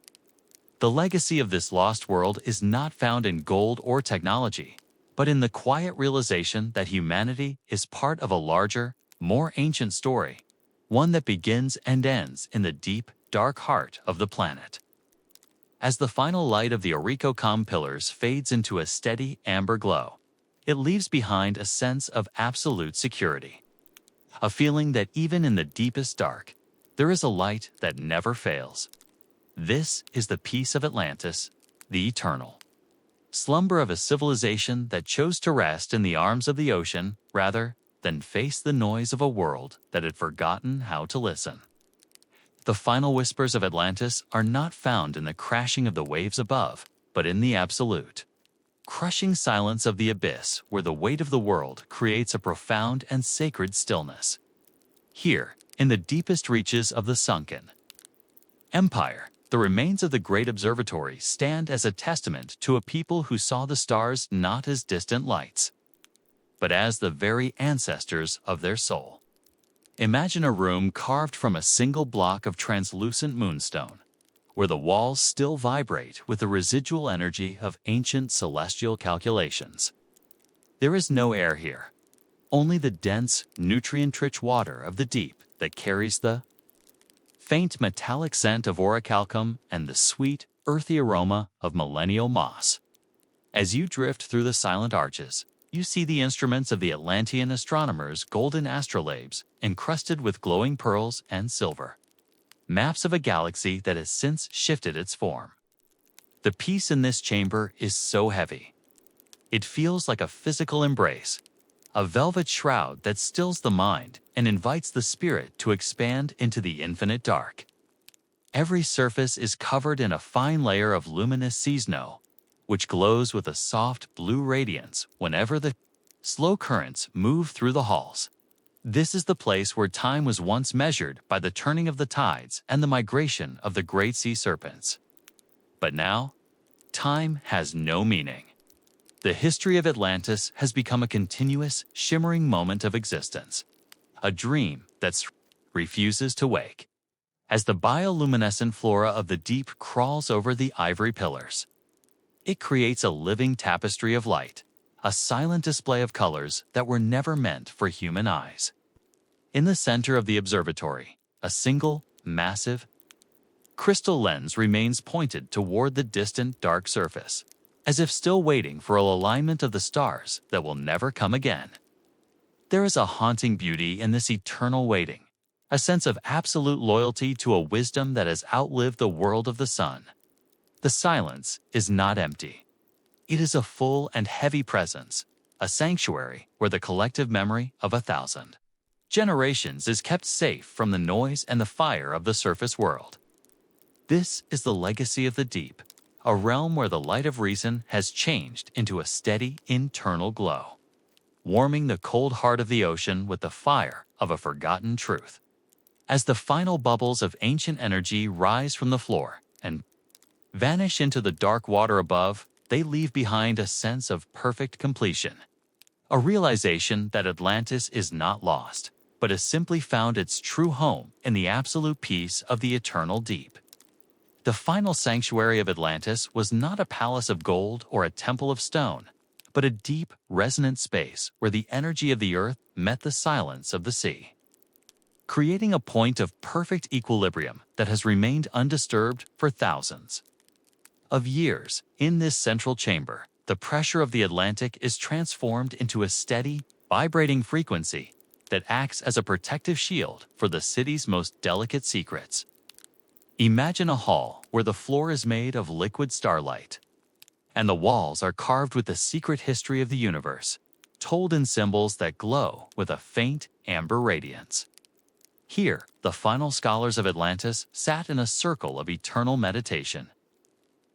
The legacy of this lost world is not found in gold or technology, but in the quiet realization that humanity is part of a larger, more ancient story, one that begins and ends in the deep, dark heart of the planet. As the final light of the Oricocom pillars fades into a steady amber glow, it leaves behind a sense of absolute security, a feeling that even in the deepest dark, there is a light that never fails. This is the peace of Atlantis, the eternal. slumber of a civilization that chose to rest in the arms of the ocean rather than face the noise of a world that had forgotten how to listen. The final whispers of Atlantis are not found in the crashing of the waves above, but in the absolute, crushing silence of the abyss where the weight of the world creates a profound and sacred stillness. Here, in the deepest reaches of the sunken empire, the remains of the great observatory stand as a testament to a people who saw the stars not as distant lights, but as the very ancestors of their soul. Imagine a room carved from a single block of translucent moonstone, where the walls still vibrate with the residual energy of ancient celestial calculations. There is no air here, only the dense, nutrient-rich water of the deep that carries the faint metallic scent of orichalcum and the sweet, earthy aroma of millennial moss. As you drift through the silent arches, you see the instruments of the Atlantean astronomers' golden astrolabes encrusted with glowing pearls and silver, maps of a galaxy that has since shifted its form. The peace in this chamber is so heavy. It feels like a physical embrace, a velvet shroud that stills the mind and invites the spirit to expand into the infinite dark. Every surface is covered in a fine layer of luminous sea snow, which glows with a soft blue radiance whenever the slow currents move through the halls. This is the place where time was once measured by the turning of the tides and the migration of the great sea serpents. But now, time has no meaning. The history of Atlantis has become a continuous, shimmering moment of existence, a dream that refuses to wake. As the bioluminescent flora of the deep crawls over the ivory pillars, it creates a living tapestry of light, a silent display of colors that were never meant for human eyes. In the center of the observatory, a single, massive, crystal lens remains pointed toward the distant dark surface, as if still waiting for a alignment of the stars that will never come again. There is a haunting beauty in this eternal waiting, a sense of absolute loyalty to a wisdom that has outlived the world of the sun. The silence is not empty. It is a full and heavy presence, a sanctuary where the collective memory of 1,000 generations is kept safe from the noise and the fire of the surface world. This is the legacy of the deep, a realm where the light of reason has changed into a steady internal glow, warming the cold heart of the ocean with the fire of a forgotten truth. As the final bubbles of ancient energy rise from the floor and vanish into the dark water above, they leave behind a sense of perfect completion, a realization that Atlantis is not lost, but has simply found its true home in the absolute peace of the eternal deep. The final sanctuary of Atlantis was not a palace of gold or a temple of stone, but a deep, resonant space where the energy of the earth met the silence of the sea, creating a point of perfect equilibrium that has remained undisturbed for thousands of years. In this central chamber, the pressure of the Atlantic is transformed into a steady, vibrating frequency that acts as a protective shield for the city's most delicate secrets. Imagine a hall where the floor is made of liquid starlight, and the walls are carved with the secret history of the universe, told in symbols that glow with a faint amber radiance. Here, the final scholars of Atlantis sat in a circle of eternal meditation,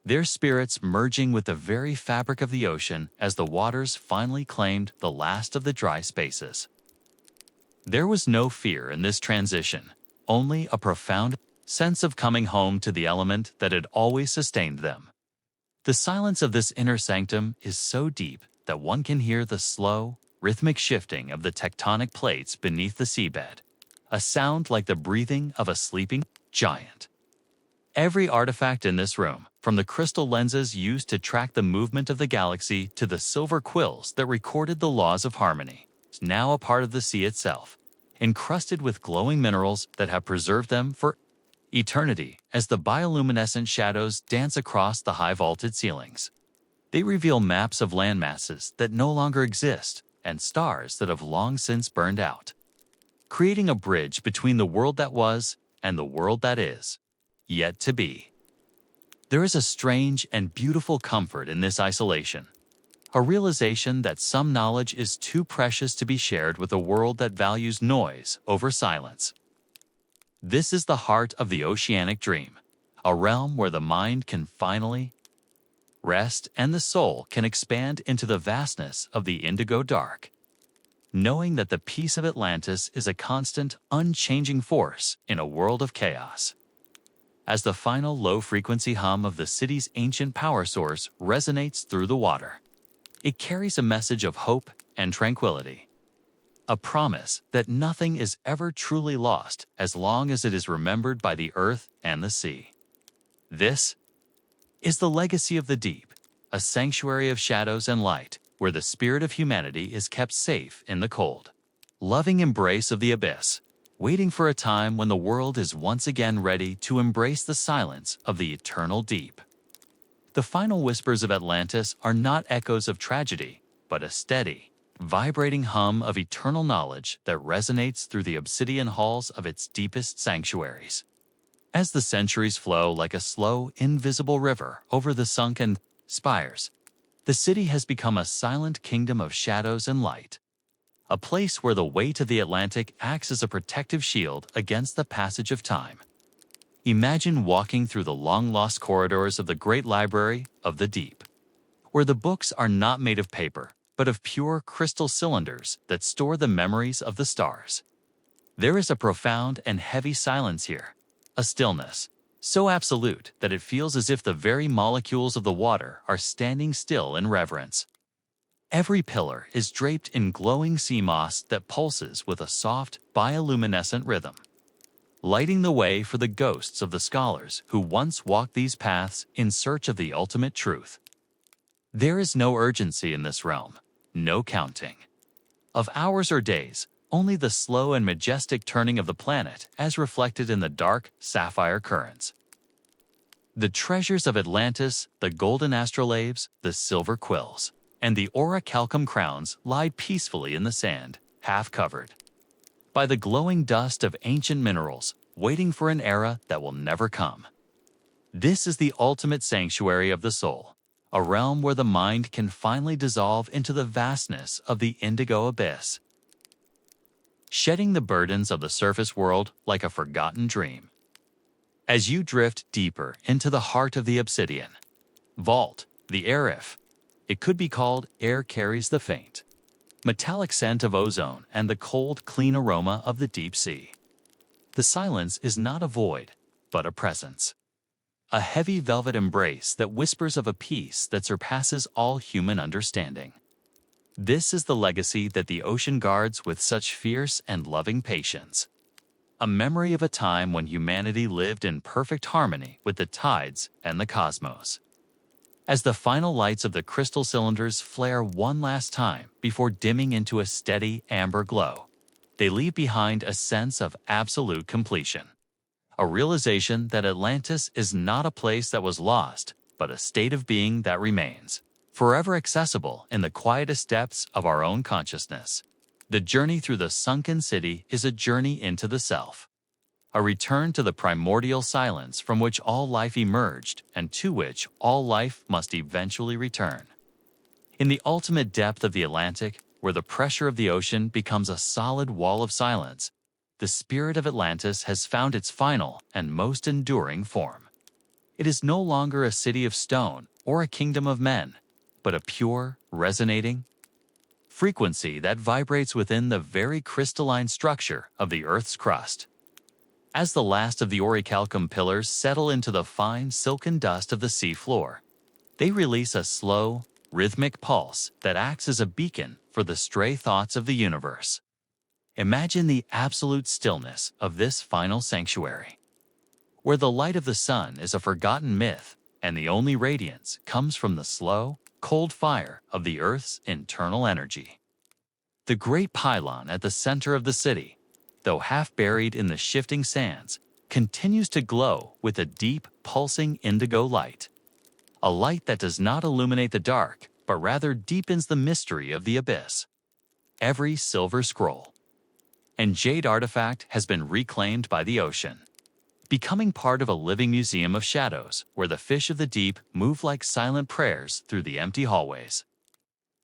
their spirits merging with the very fabric of the ocean as the waters finally claimed the last of the dry spaces. There was no fear in this transition, only a profound sense of coming home to the element that had always sustained them. The silence of this inner sanctum is so deep that one can hear the slow, rhythmic shifting of the tectonic plates beneath the seabed, a sound like the breathing of a sleeping giant. Every artifact in this room, from the crystal lenses used to track the movement of the galaxy to the silver quills that recorded the laws of harmony, is now a part of the sea itself, encrusted with glowing minerals that have preserved them for eternity. As the bioluminescent shadows dance across the high-vaulted ceilings, they reveal maps of landmasses that no longer exist and stars that have long since burned out, creating a bridge between the world that was and the world that is yet to be. There is a strange and beautiful comfort in this isolation, a realization that some knowledge is too precious to be shared with a world that values noise over silence. This is the heart of the oceanic dream, a realm where the mind can finally rest and the soul can expand into the vastness of the indigo dark, knowing that the peace of Atlantis is a constant, unchanging force in a world of chaos. As the final low-frequency hum of the city's ancient power source resonates through the water, it carries a message of hope and tranquility, a promise that nothing is ever truly lost as long as it is remembered by the earth and the sea. This is the legacy of the deep, a sanctuary of shadows and light, where the spirit of humanity is kept safe in the cold, loving embrace of the abyss, waiting for a time when the world is once again ready to embrace the silence of the eternal deep. The final whispers of Atlantis are not echoes of tragedy, but a steady, vibrating hum of eternal knowledge that resonates through the obsidian halls of its deepest sanctuaries. As the centuries flow like a slow, invisible river over the sunken spires, the city has become a silent kingdom of shadows and light, a place where the weight of the Atlantic acts as a protective shield against the passage of time. Imagine walking through the long-lost corridors of the great library of the deep, where the books are not made of paper, but of pure crystal cylinders that store the memories of the stars. There is a profound and heavy silence here, a stillness so absolute that it feels as if the very molecules of the water are standing still in reverence. Every pillar is draped in glowing sea moss that pulses with a soft, bioluminescent rhythm, lighting the way for the ghosts of the scholars who once walked these paths in search of the ultimate truth. There is no urgency in this realm, no counting of hours or days, only the slow and majestic turning of the planet as reflected in the dark, sapphire currents. The treasures of Atlantis, the golden astrolabes, the silver quills, and the orichalcum crowns lie peacefully in the sand, half covered by the glowing dust of ancient minerals, waiting for an era that will never come. This is the ultimate sanctuary of the soul, a realm where the mind can finally dissolve into the vastness of the indigo abyss, shedding the burdens of the surface world like a forgotten dream. As you drift deeper into the heart of the obsidian vault, the air, if it could be called, air carries the faint, metallic scent of ozone and the cold, clean aroma of the deep sea. The silence is not a void, but a presence, a heavy velvet embrace that whispers of a peace that surpasses all human understanding. This is the legacy that the ocean guards with such fierce and loving patience, a memory of a time when humanity lived in perfect harmony with the tides and the cosmos. As the final lights of the crystal cylinders flare one last time before dimming into a steady amber glow, they leave behind a sense of absolute completion, a realization that Atlantis is not a place that was lost, but a state of being that remains, forever accessible in the quietest depths of our own consciousness. The journey through the sunken city is a journey into the self, a return to the primordial silence from which all life emerged and to which all life must eventually return. In the ultimate depth of the Atlantic, where the pressure of the ocean becomes a solid wall of silence, the spirit of Atlantis has found its final and most enduring form. It is no longer a city of stone or a kingdom of men, but a pure, resonating frequency that vibrates within the very crystalline structure of the Earth's crust. As the last of the orichalcum pillars settle into the fine, silken dust of the sea floor, they release a slow, rhythmic pulse that acts as a beacon for the stray thoughts of the universe. Imagine the absolute stillness of this final sanctuary, where the light of the sun is a forgotten myth and the only radiance comes from the slow, cold fire of the Earth's internal energy. The great pylon at the center of the city, though half buried in the shifting sands, continues to glow with a deep, pulsing indigo light, a light that does not illuminate the dark, but rather deepens the mystery of the abyss. Every silver scroll and jade artifact has been reclaimed by the ocean, becoming part of a living museum of shadows where the fish of the deep move like silent prayers through the empty hallways.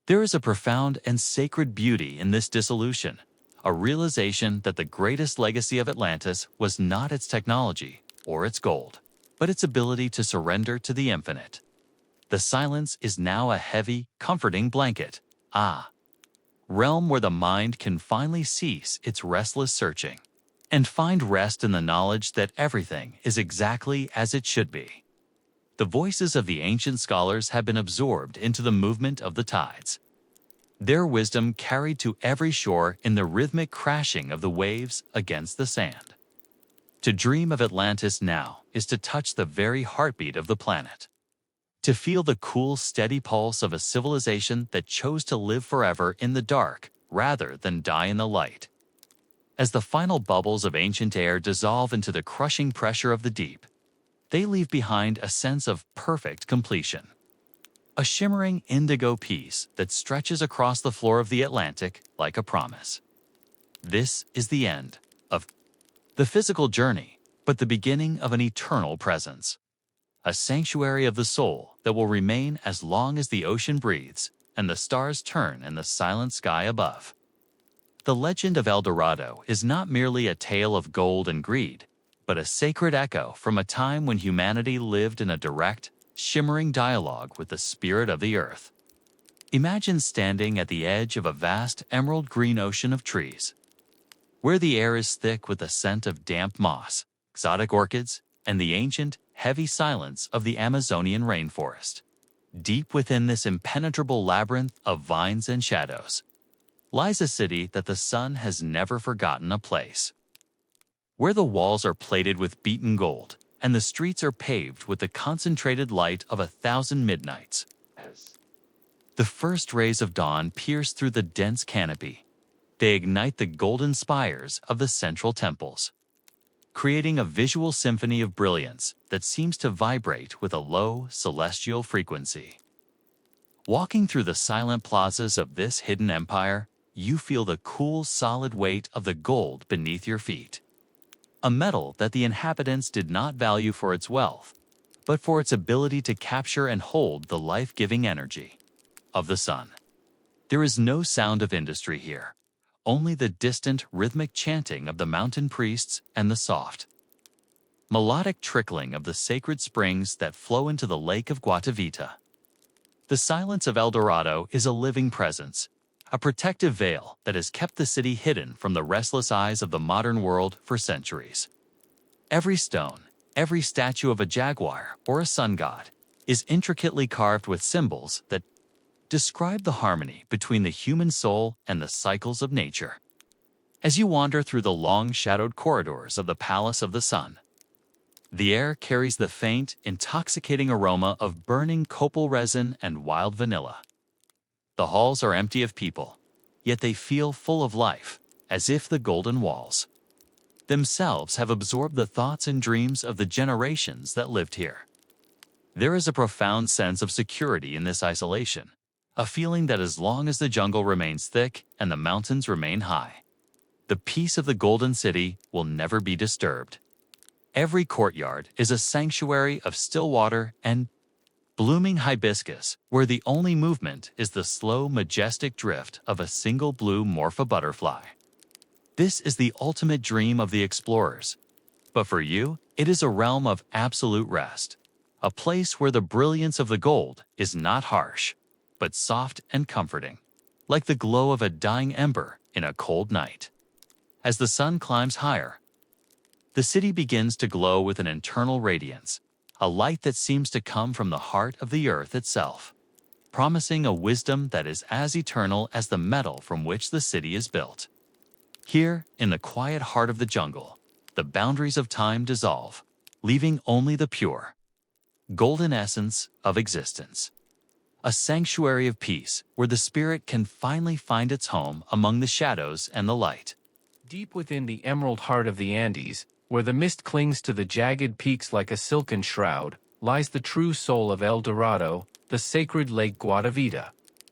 There is a profound and sacred beauty in this dissolution, a realization that the greatest legacy of Atlantis was not its technology or its gold, but its ability to surrender to the infinite. The silence is now a heavy, comforting blanket. Realm where the mind can finally cease its restless searching and find rest in the knowledge that everything is exactly as it should be. The voices of the ancient scholars have been absorbed into the movement of the tides, their wisdom carried to every shore in the rhythmic crashing of the waves against the sand. To dream of Atlantis now is to touch the very heartbeat of the planet, to feel the cool, steady pulse of a civilization that chose to live forever in the dark rather than die in the light. As the final bubbles of ancient air dissolve into the crushing pressure of the deep, they leave behind a sense of perfect completion. A shimmering indigo peace that stretches across the floor of the Atlantic like a promise. This is the end of the physical journey, but the beginning of an eternal presence. A sanctuary of the soul that will remain as long as the ocean breathes and the stars turn in the silent sky above. The legend of El Dorado is not merely a tale of gold and greed, but a sacred echo from a time when humanity lived in a direct, shimmering dialogue with the spirit of the earth. Imagine standing at the edge of a vast emerald green ocean of trees, where the air is thick with the scent of damp moss, exotic orchids, and the ancient, heavy silence of the Amazonian rainforest. Deep within this impenetrable labyrinth of vines and shadows lies a city that the sun has never forgotten, a place where the walls are plated with beaten gold and the streets are paved with the concentrated light of 1,000 midnights. The first rays of dawn pierce through the dense canopy. They ignite the golden spires of the central temples, creating a visual symphony of brilliance that seems to vibrate with a low, celestial frequency. Walking through the silent plazas of this hidden empire, you feel the cool, solid weight of the gold beneath your feet. A metal that the inhabitants did not value for its wealth, but for its ability to capture and hold the life-giving energy of the sun. There is no sound of industry here, only the distant, rhythmic chanting of the mountain priests and the soft, melodic trickling of the sacred springs that flow into the Lake of Guatavita. The silence of El Dorado is a living presence, a protective veil that has kept the city hidden from the restless eyes of the modern world for centuries. Every stone, every statue of a jaguar or a sun god, is intricately carved with symbols that describe the harmony between the human soul and the cycles of nature. As you wander through the long shadowed corridors of the Palace of the Sun, the air carries the faint, intoxicating aroma of burning copal resin and wild vanilla. The halls are empty of people, yet they feel full of life, as if the golden walls themselves have absorbed the thoughts and dreams of the generations that lived here. There is a profound sense of security in this isolation, a feeling that as long as the jungle remains thick and the mountains remain high, the peace of the Golden City will never be disturbed. Every courtyard is a sanctuary of still water and blooming hibiscus, where the only movement is the slow, majestic drift of a single blue morpha butterfly. This is the ultimate dream of the explorers. But for you, it is a realm of absolute rest, a place where the brilliance of the gold is not harsh, but soft and comforting, like the glow of a dying ember in a cold night. As the sun climbs higher, the city begins to glow with an internal radiance, a light that seems to come from the heart of the earth itself, promising a wisdom that is as eternal as the metal from which the city is built. Here, in the quiet heart of the jungle, the boundaries of time dissolve, leaving only the pure, golden essence of existence. A sanctuary of peace where the spirit can finally find its home among the shadows and the light. Deep within the emerald heart of the Andes, where the mist clings to the jagged peaks like a silken shroud, lies the true soul of El Dorado, the sacred Lake Guatavita.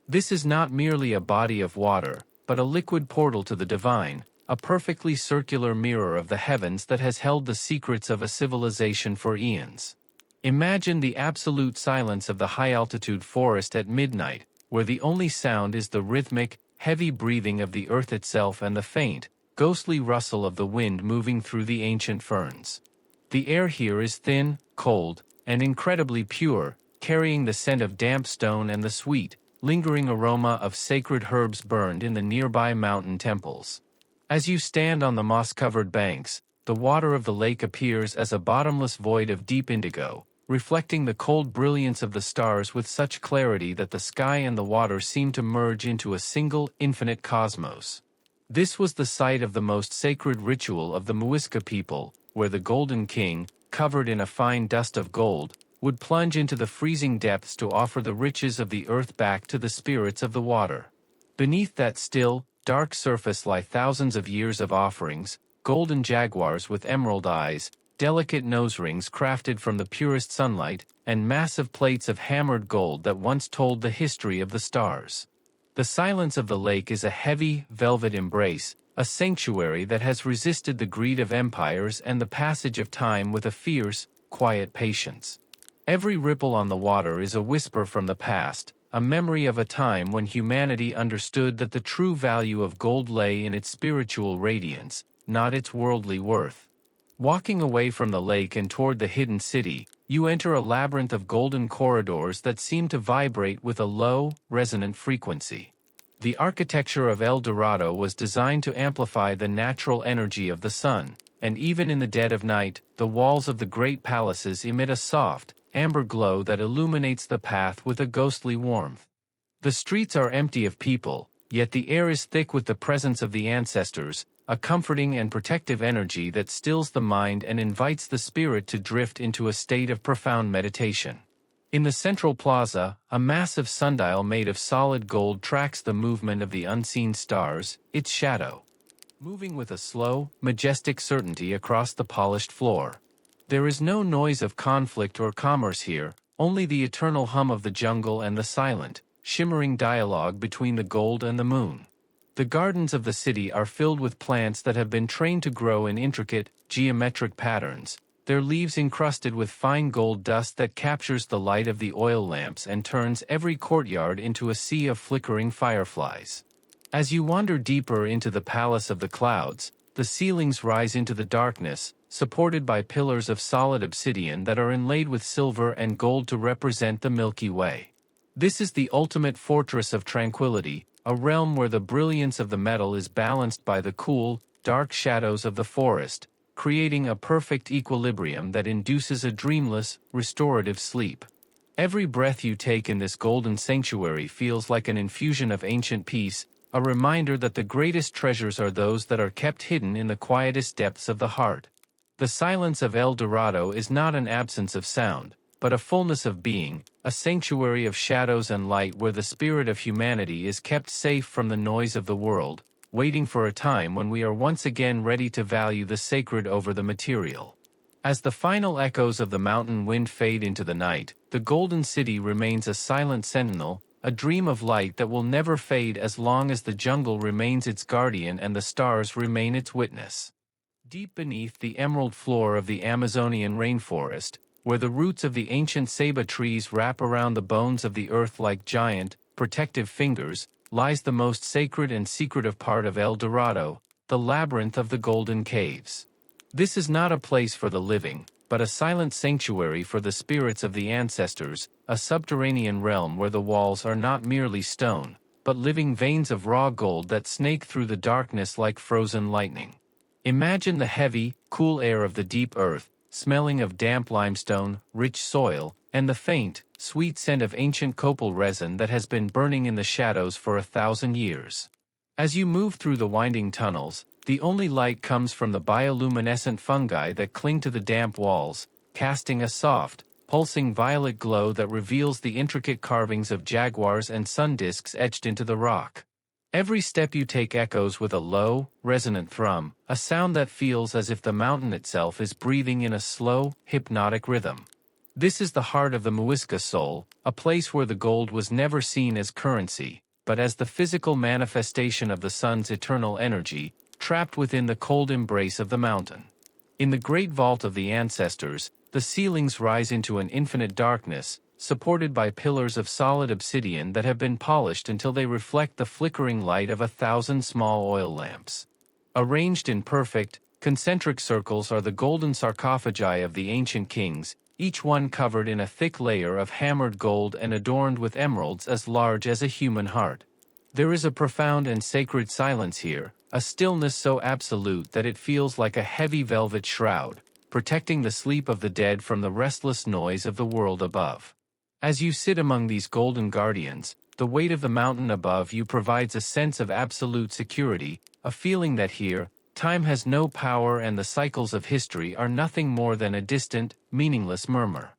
This is not merely a body of water, but a liquid portal to the divine, a perfectly circular mirror of the heavens that has held the secrets of a civilization for eons. Imagine the absolute silence of the high-altitude forest at midnight, where the only sound is the rhythmic, heavy breathing of the earth itself and the faint, ghostly rustle of the wind moving through the ancient ferns. The air here is thin, cold, and incredibly pure, carrying the scent of damp stone and the sweet, lingering aroma of sacred herbs burned in the nearby mountain temples. As you stand on the moss-covered banks, the water of the lake appears as a bottomless void of deep indigo, reflecting the cold brilliance of the stars with such clarity that the sky and the water seem to merge into a single, infinite cosmos. This was the site of the most sacred ritual of the Muisca people, where the Golden King, covered in a fine dust of gold, would plunge into the freezing depths to offer the riches of the earth back to the spirits of the water. Beneath that still, dark surface lie thousands of years of offerings, golden jaguars with emerald eyes, delicate nose rings crafted from the purest sunlight, and massive plates of hammered gold that once told the history of the stars. The silence of the lake is a heavy, velvet embrace, a sanctuary that has resisted the greed of empires and the passage of time with a fierce, quiet patience. Every ripple on the water is a whisper from the past, a memory of a time when humanity understood that the true value of gold lay in its spiritual radiance, not its worldly worth. Walking away from the lake and toward the hidden city, you enter a labyrinth of golden corridors that seem to vibrate with a low, resonant frequency. The architecture of El Dorado was designed to amplify the natural energy of the sun, and even in the dead of night, the walls of the great palaces emit a soft, amber glow that illuminates the path with a ghostly warmth. The streets are empty of people, yet the air is thick with the presence of the ancestors, a comforting and protective energy that stills the mind and invites the spirit to drift into a state of profound meditation. In the central plaza, a massive sundial made of solid gold tracks the movement of the unseen stars, its shadow moving with a slow, majestic certainty across the polished floor. There is no noise of conflict or commerce here, only the eternal hum of the jungle and the silent, shimmering dialogue between the gold and the moon. The gardens of the city are filled with plants that have been trained to grow in intricate, geometric patterns, their leaves encrusted with fine gold dust that captures the light of the oil lamps and turns every courtyard into a sea of flickering fireflies. As you wander deeper into the Palace of the Clouds, the ceilings rise into the darkness, supported by pillars of solid obsidian that are inlaid with silver and gold to represent the Milky Way. This is the ultimate fortress of tranquility, a realm where the brilliance of the metal is balanced by the cool, dark shadows of the forest, creating a perfect equilibrium that induces a dreamless, restorative sleep. Every breath you take in this golden sanctuary feels like an infusion of ancient peace, a reminder that the greatest treasures are those that are kept hidden in the quietest depths of the heart. The silence of El Dorado is not an absence of sound, but a fullness of being, a sanctuary of shadows and light where the spirit of humanity is kept safe from the noise of the world, waiting for a time when we are once again ready to value the sacred over the material. As the final echoes of the mountain wind fade into the night, the Golden City remains a silent sentinel, a dream of light that will never fade as long as the jungle remains its guardian and the stars remain its witness. Deep beneath the emerald floor of the Amazonian rainforest, where the roots of the ancient ceiba trees wrap around the bones of the earth like giant, protective fingers, lies the most sacred and secretive part of El Dorado, the labyrinth of the Golden Caves. This is not a place for the living, but a silent sanctuary for the spirits of the ancestors, a subterranean realm where the walls are not merely stone, but living veins of raw gold that snake through the darkness like frozen lightning. Imagine the heavy, cool air of the deep earth, smelling of damp limestone, rich soil, and the faint, sweet scent of ancient copal resin that has been burning in the shadows for 1,000 years. As you move through the winding tunnels, the only light comes from the bioluminescent fungi that cling to the damp walls, casting a soft, pulsing violet glow that reveals the intricate carvings of jaguars and sun disks etched into the rock. Every step you take echoes with a low, resonant thrum, a sound that feels as if the mountain itself is breathing in a slow, hypnotic rhythm. This is the heart of the Muisca soul, a place where the gold was never seen as currency, but as the physical manifestation of the sun's eternal energy, trapped within the cold embrace of the mountain. In the great vault of the ancestors, the ceilings rise into an infinite darkness, supported by pillars of solid obsidian that have been polished until they reflect the flickering light of 1,000 small oil lamps. Arranged in perfect, concentric circles are the golden sarcophagi of the ancient kings, each one covered in a thick layer of hammered gold and adorned with emeralds as large as a human heart. There is a profound and sacred silence here, a stillness so absolute that it feels like a heavy velvet shroud, protecting the sleep of the dead from the restless noise of the world above. As you sit among these golden guardians, the weight of the mountain above you provides a sense of absolute security, a feeling that here, time has no power and the cycles of history are nothing more than a distant, meaningless murmur.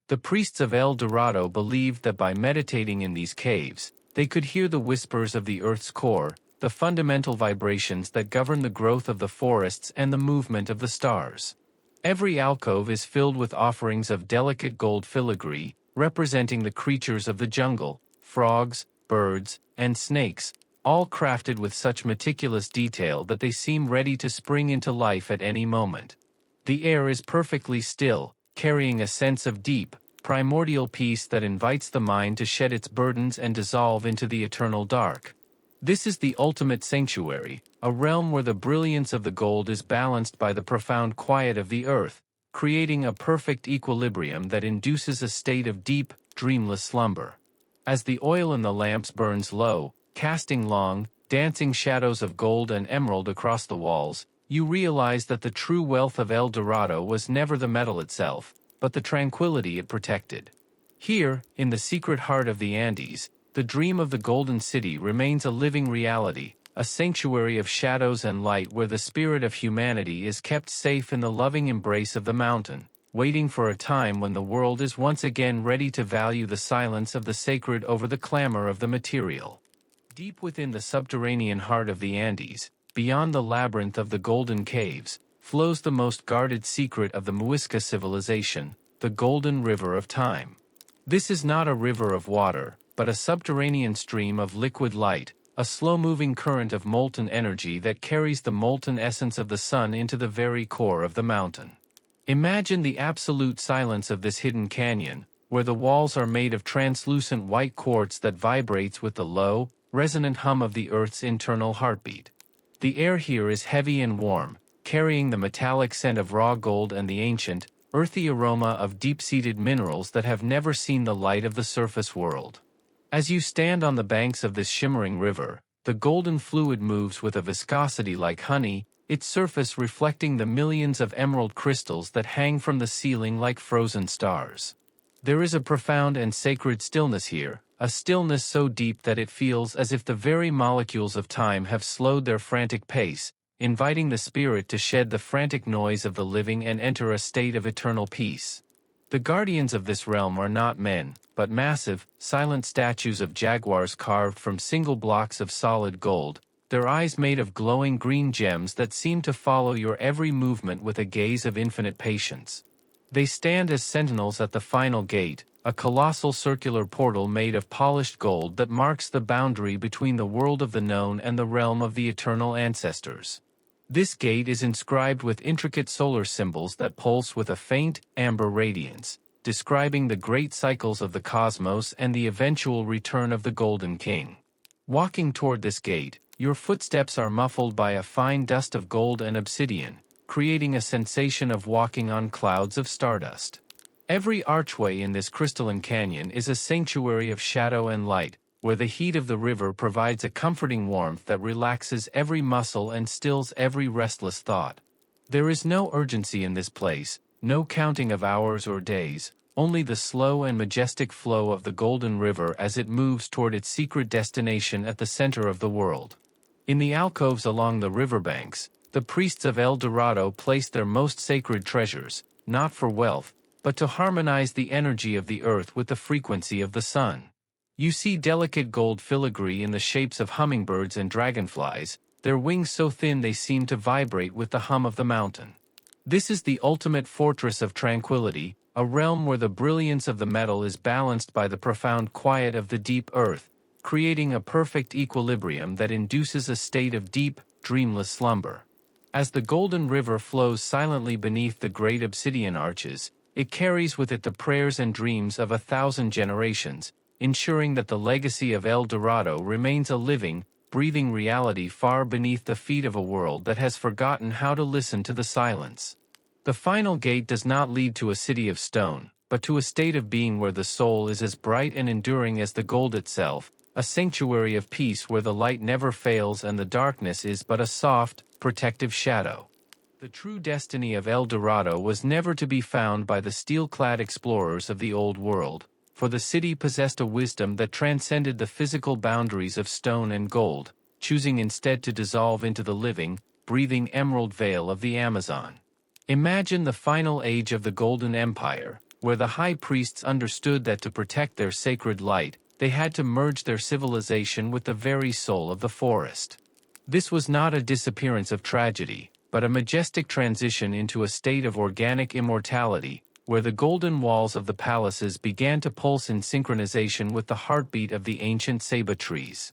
The priests of El Dorado believed that by meditating in these caves, they could hear the whispers of the earth's core, the fundamental vibrations that govern the growth of the forests and the movement of the stars. Every alcove is filled with offerings of delicate gold filigree, representing the creatures of the jungle, frogs, birds, and snakes, all crafted with such meticulous detail that they seem ready to spring into life at any moment. The air is perfectly still, carrying a sense of deep, primordial peace that invites the mind to shed its burdens and dissolve into the eternal dark. This is the ultimate sanctuary, a realm where the brilliance of the gold is balanced by the profound quiet of the earth, creating a perfect equilibrium that induces a state of deep, dreamless slumber. As the oil in the lamps burns low, casting long, dancing shadows of gold and emerald across the walls, you realize that the true wealth of El Dorado was never the metal itself, but the tranquility it protected. Here, in the secret heart of the Andes, the dream of the Golden City remains a living reality, a sanctuary of shadows and light where the spirit of humanity is kept safe in the loving embrace of the mountain, waiting for a time when the world is once again ready to value the silence of the sacred over the clamor of the material. Deep within the subterranean heart of the Andes, beyond the labyrinth of the Golden Caves, flows the most guarded secret of the Muisca civilization, the Golden River of Time. This is not a river of water, but a subterranean stream of liquid light, a slow-moving current of molten energy that carries the molten essence of the sun into the very core of the mountain. Imagine the absolute silence of this hidden canyon, where the walls are made of translucent white quartz that vibrates with the low, resonant hum of the Earth's internal heartbeat. The air here is heavy and warm, carrying the metallic scent of raw gold and the ancient, earthy aroma of deep-seated minerals that have never seen the light of the surface world. As you stand on the banks of this shimmering river, the golden fluid moves with a viscosity like honey, its surface reflecting the millions of emerald crystals that hang from the ceiling like frozen stars. There is a profound and sacred stillness here, a stillness so deep that it feels as if the very molecules of time have slowed their frantic pace, inviting the spirit to shed the frantic noise of the living and enter a state of eternal peace. The guardians of this realm are not men, but massive, silent statues of jaguars carved from single blocks of solid gold, their eyes made of glowing green gems that seem to follow your every movement with a gaze of infinite patience. They stand as sentinels at the final gate, a colossal circular portal made of polished gold that marks the boundary between the world of the known and the realm of the eternal ancestors. This gate is inscribed with intricate solar symbols that pulse with a faint, amber radiance, describing the great cycles of the cosmos and the eventual return of the Golden King. Walking toward this gate, your footsteps are muffled by a fine dust of gold and obsidian, creating a sensation of walking on clouds of stardust. Every archway in this crystalline canyon is a sanctuary of shadow and light, where the heat of the river provides a comforting warmth that relaxes every muscle and stills every restless thought. There is no urgency in this place, no counting of hours or days, only the slow and majestic flow of the Golden River as it moves toward its secret destination at the center of the world. In the alcoves along the riverbanks, the priests of El Dorado place their most sacred treasures, not for wealth, but to harmonize the energy of the earth with the frequency of the sun. You see delicate gold filigree in the shapes of hummingbirds and dragonflies, their wings so thin they seem to vibrate with the hum of the mountain. This is the ultimate fortress of tranquility, a realm where the brilliance of the metal is balanced by the profound quiet of the deep earth, creating a perfect equilibrium that induces a state of deep, dreamless slumber. As the Golden River flows silently beneath the great obsidian arches, it carries with it the prayers and dreams of 1,000 generations, ensuring that the legacy of El Dorado remains a living, breathing reality far beneath the feet of a world that has forgotten how to listen to the silence. The final gate does not lead to a city of stone, but to a state of being where the soul is as bright and enduring as the gold itself, a sanctuary of peace where the light never fails and the darkness is but a soft, protective shadow. The true destiny of El Dorado was never to be found by the steel-clad explorers of the Old World, for the city possessed a wisdom that transcended the physical boundaries of stone and gold, choosing instead to dissolve into the living, breathing emerald veil of the Amazon. Imagine the final age of the Golden Empire, where the high priests understood that to protect their sacred light, they had to merge their civilization with the very soul of the forest. This was not a disappearance of tragedy, but a majestic transition into a state of organic immortality, where the golden walls of the palaces began to pulse in synchronization with the heartbeat of the ancient ceiba trees.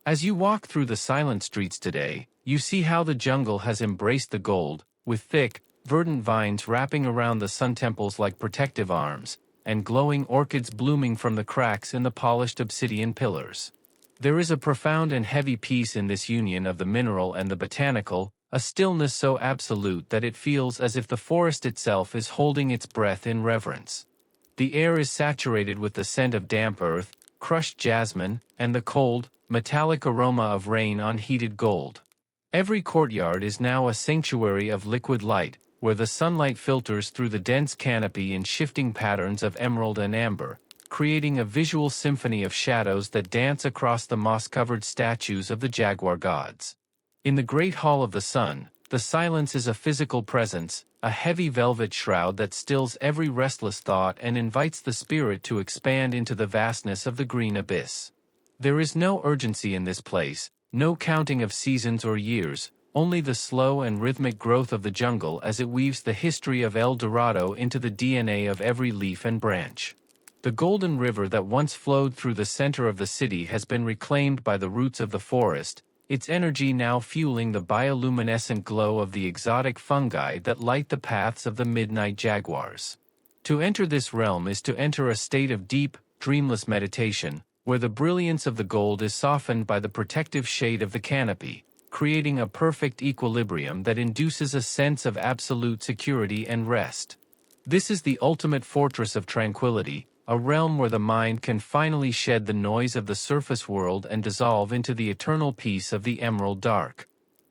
As you walk through the silent streets today, you see how the jungle has embraced the gold, with thick, verdant vines wrapping around the sun temples like protective arms, and glowing orchids blooming from the cracks in the polished obsidian pillars. There is a profound and heavy peace in this union of the mineral and the botanical, a stillness so absolute that it feels as if the forest itself is holding its breath in reverence. The air is saturated with the scent of damp earth, crushed jasmine, and the cold, metallic aroma of rain on heated gold. Every courtyard is now a sanctuary of liquid light, where the sunlight filters through the dense canopy in shifting patterns of emerald and amber, creating a visual symphony of shadows that dance across the moss-covered statues of the jaguar gods. In the Great Hall of the Sun, the silence is a physical presence, a heavy velvet shroud that stills every restless thought and invites the spirit to expand into the vastness of the green abyss. There is no urgency in this place, no counting of seasons or years, only the slow and rhythmic growth of the jungle as it weaves the history of El Dorado into the DNA of every leaf and branch. The golden river that once flowed through the center of the city has been reclaimed by the roots of the forest, its energy now fueling the bioluminescent glow of the exotic fungi that light the paths of the midnight jaguars. To enter this realm is to enter a state of deep, dreamless meditation, where the brilliance of the gold is softened by the protective shade of the canopy, creating a perfect equilibrium that induces a sense of absolute security and rest. This is the ultimate fortress of tranquility, a realm where the mind can finally shed the noise of the surface world and dissolve into the eternal peace of the emerald dark.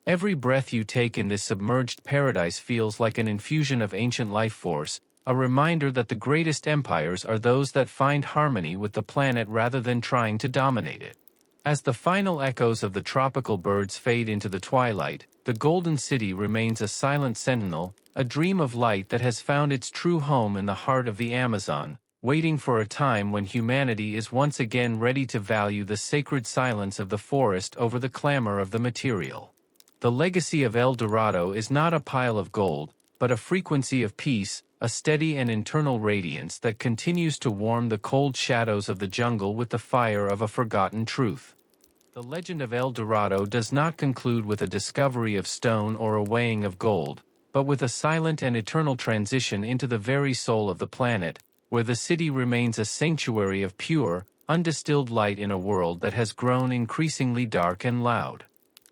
Every breath you take in this submerged paradise feels like an infusion of ancient life force, a reminder that the greatest empires are those that find harmony with the planet rather than trying to dominate it. As the final echoes of the tropical birds fade into the twilight, the Golden City remains a silent sentinel, a dream of light that has found its true home in the heart of the Amazon, waiting for a time when humanity is once again ready to value the sacred silence of the forest over the clamor of the material. The legacy of El Dorado is not a pile of gold, but a frequency of peace, a steady and internal radiance that continues to warm the cold shadows of the jungle with the fire of a forgotten truth. The legend of El Dorado does not conclude with a discovery of stone or a weighing of gold, but with a silent and eternal transition into the very soul of the planet, where the city remains a sanctuary of pure, undistilled light in a world that has grown increasingly dark and loud.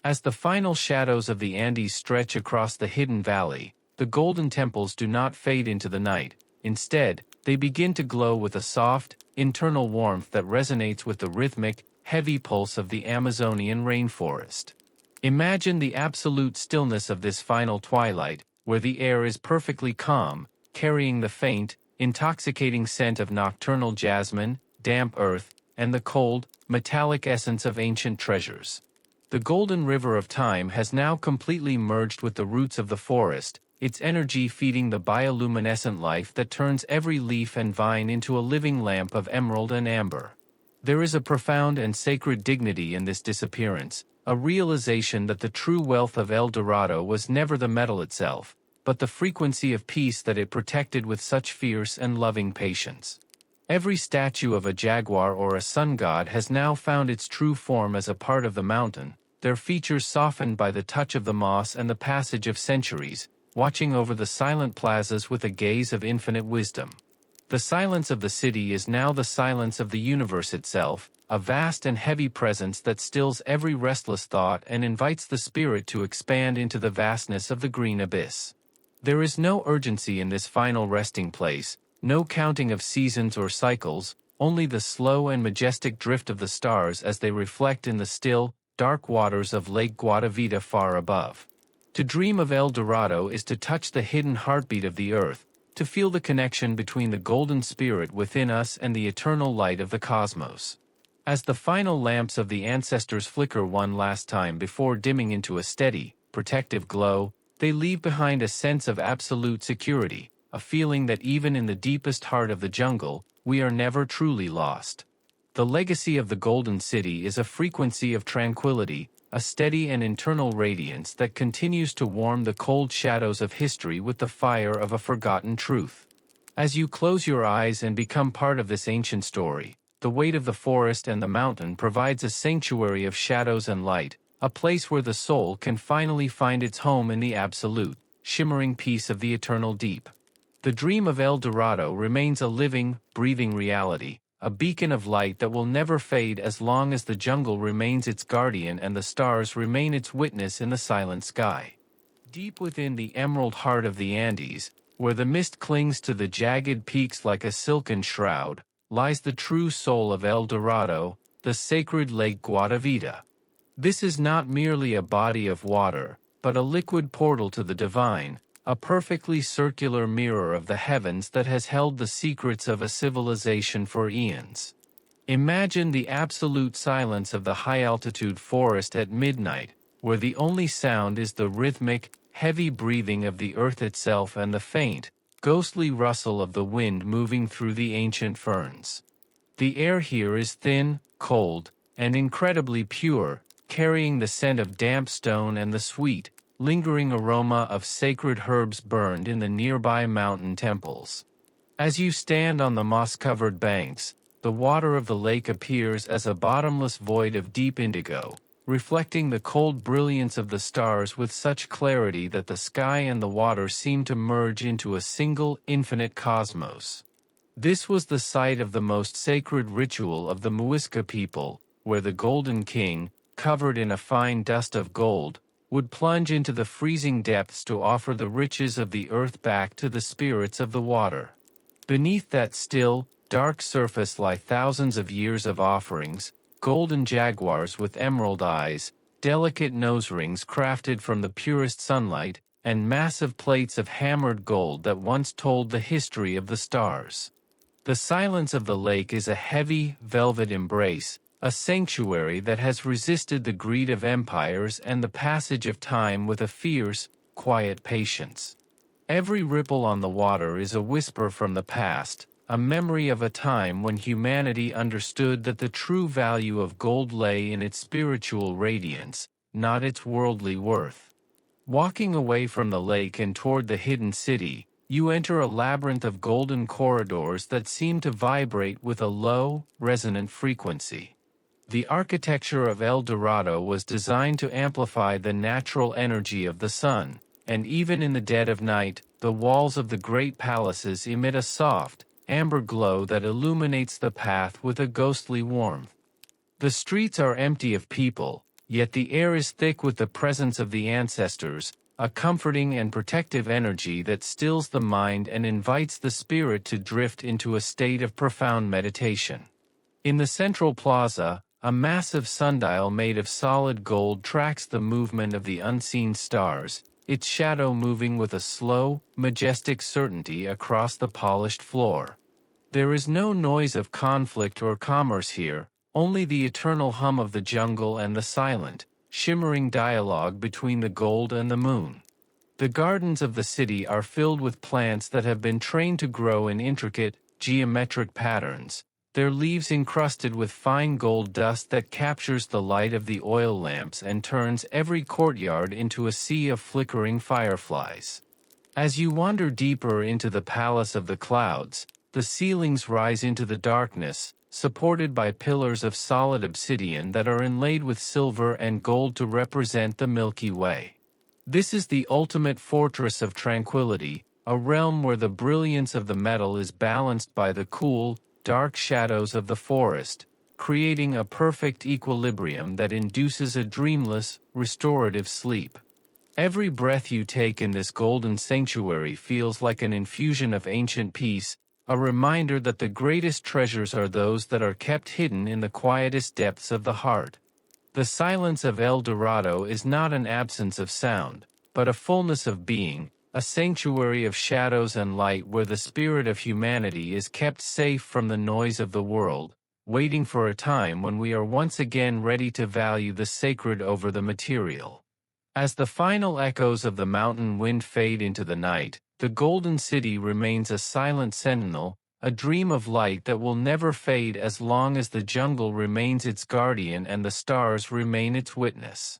As the final shadows of the Andes stretch across the hidden valley, the golden temples do not fade into the night. Instead, they begin to glow with a soft, internal warmth that resonates with the rhythmic, heavy pulse of the Amazonian rainforest. Imagine the absolute stillness of this final twilight, where the air is perfectly calm, carrying the faint, intoxicating scent of nocturnal jasmine, damp earth, and the cold, metallic essence of ancient treasures. The golden river of time has now completely merged with the roots of the forest, its energy feeding the bioluminescent life that turns every leaf and vine into a living lamp of emerald and amber. There is a profound and sacred dignity in this disappearance, a realization that the true wealth of El Dorado was never the metal itself, but the frequency of peace that it protected with such fierce and loving patience. Every statue of a jaguar or a sun god has now found its true form as a part of the mountain, their features softened by the touch of the moss and the passage of centuries, watching over the silent plazas with a gaze of infinite wisdom. The silence of the city is now the silence of the universe itself, a vast and heavy presence that stills every restless thought and invites the spirit to expand into the vastness of the green abyss. There is no urgency in this final resting place, no counting of seasons or cycles, only the slow and majestic drift of the stars as they reflect in the still, dark waters of Lake Guatavita far above. To dream of El Dorado is to touch the hidden heartbeat of the earth, to feel the connection between the golden spirit within us and the eternal light of the cosmos. As the final lamps of the ancestors flicker one last time before dimming into a steady, protective glow, they leave behind a sense of absolute security, a feeling that even in the deepest heart of the jungle, we are never truly lost. The legacy of the Golden City is a frequency of tranquility, a steady and internal radiance that continues to warm the cold shadows of history with the fire of a forgotten truth. As you close your eyes and become part of this ancient story, the weight of the forest and the mountain provides a sanctuary of shadows and light, a place where the soul can finally find its home in the absolute, shimmering peace of the eternal deep. The dream of El Dorado remains a living, breathing reality, a beacon of light that will never fade as long as the jungle remains its guardian and the stars remain its witness in the silent sky. Deep within the emerald heart of the Andes, where the mist clings to the jagged peaks like a silken shroud, lies the true soul of El Dorado, the sacred Lake Guatavita. This is not merely a body of water, but a liquid portal to the divine, a perfectly circular mirror of the heavens that has held the secrets of a civilization for eons. Imagine the absolute silence of the high-altitude forest at midnight, where the only sound is the rhythmic, heavy breathing of the earth itself and the faint, ghostly rustle of the wind moving through the ancient ferns. The air here is thin, cold, and incredibly pure, carrying the scent of damp stone and the sweet, lingering aroma of sacred herbs burned in the nearby mountain temples. As you stand on the moss-covered banks, the water of the lake appears as a bottomless void of deep indigo, reflecting the cold brilliance of the stars with such clarity that the sky and the water seem to merge into a single, infinite cosmos. This was the site of the most sacred ritual of the Muisca people, where the Golden King, covered in a fine dust of gold, would plunge into the freezing depths to offer the riches of the earth back to the spirits of the water. Beneath that still, dark surface lie thousands of years of offerings, golden jaguars with emerald eyes, delicate nose rings crafted from the purest sunlight, and massive plates of hammered gold that once told the history of the stars. The silence of the lake is a heavy, velvet embrace, a sanctuary that has resisted the greed of empires and the passage of time with a fierce, quiet patience. Every ripple on the water is a whisper from the past, a memory of a time when humanity understood that the true value of gold lay in its spiritual radiance, not its worldly worth. Walking away from the lake and toward the hidden city, you enter a labyrinth of golden corridors that seem to vibrate with a low, resonant frequency. The architecture of El Dorado was designed to amplify the natural energy of the sun, and even in the dead of night, the walls of the great palaces emit a soft, amber glow that illuminates the path with a ghostly warmth. The streets are empty of people, yet the air is thick with the presence of the ancestors, a comforting and protective energy that stills the mind and invites the spirit to drift into a state of profound meditation. In the central plaza, a massive sundial made of solid gold tracks the movement of the unseen stars, its shadow moving with a slow, majestic certainty across the polished floor. There is no noise of conflict or commerce here, only the eternal hum of the jungle and the silent, shimmering dialogue between the gold and the moon. The gardens of the city are filled with plants that have been trained to grow in intricate, geometric patterns, their leaves encrusted with fine gold dust that captures the light of the oil lamps and turns every courtyard into a sea of flickering fireflies. As you wander deeper into the palace of the clouds, the ceilings rise into the darkness, supported by pillars of solid obsidian that are inlaid with silver and gold to represent the Milky Way. This is the ultimate fortress of tranquility, a realm where the brilliance of the metal is balanced by the cool, dark shadows of the forest, creating a perfect equilibrium that induces a dreamless, restorative sleep. Every breath you take in this golden sanctuary feels like an infusion of ancient peace, a reminder that the greatest treasures are those that are kept hidden in the quietest depths of the heart. The silence of El Dorado is not an absence of sound, but a fullness of being, a sanctuary of shadows and light where the spirit of humanity is kept safe from the noise of the world, waiting for a time when we are once again ready to value the sacred over the material. As the final echoes of the mountain wind fade into the night, the Golden City remains a silent sentinel, a dream of light that will never fade as long as the jungle remains its guardian and the stars remain its witness.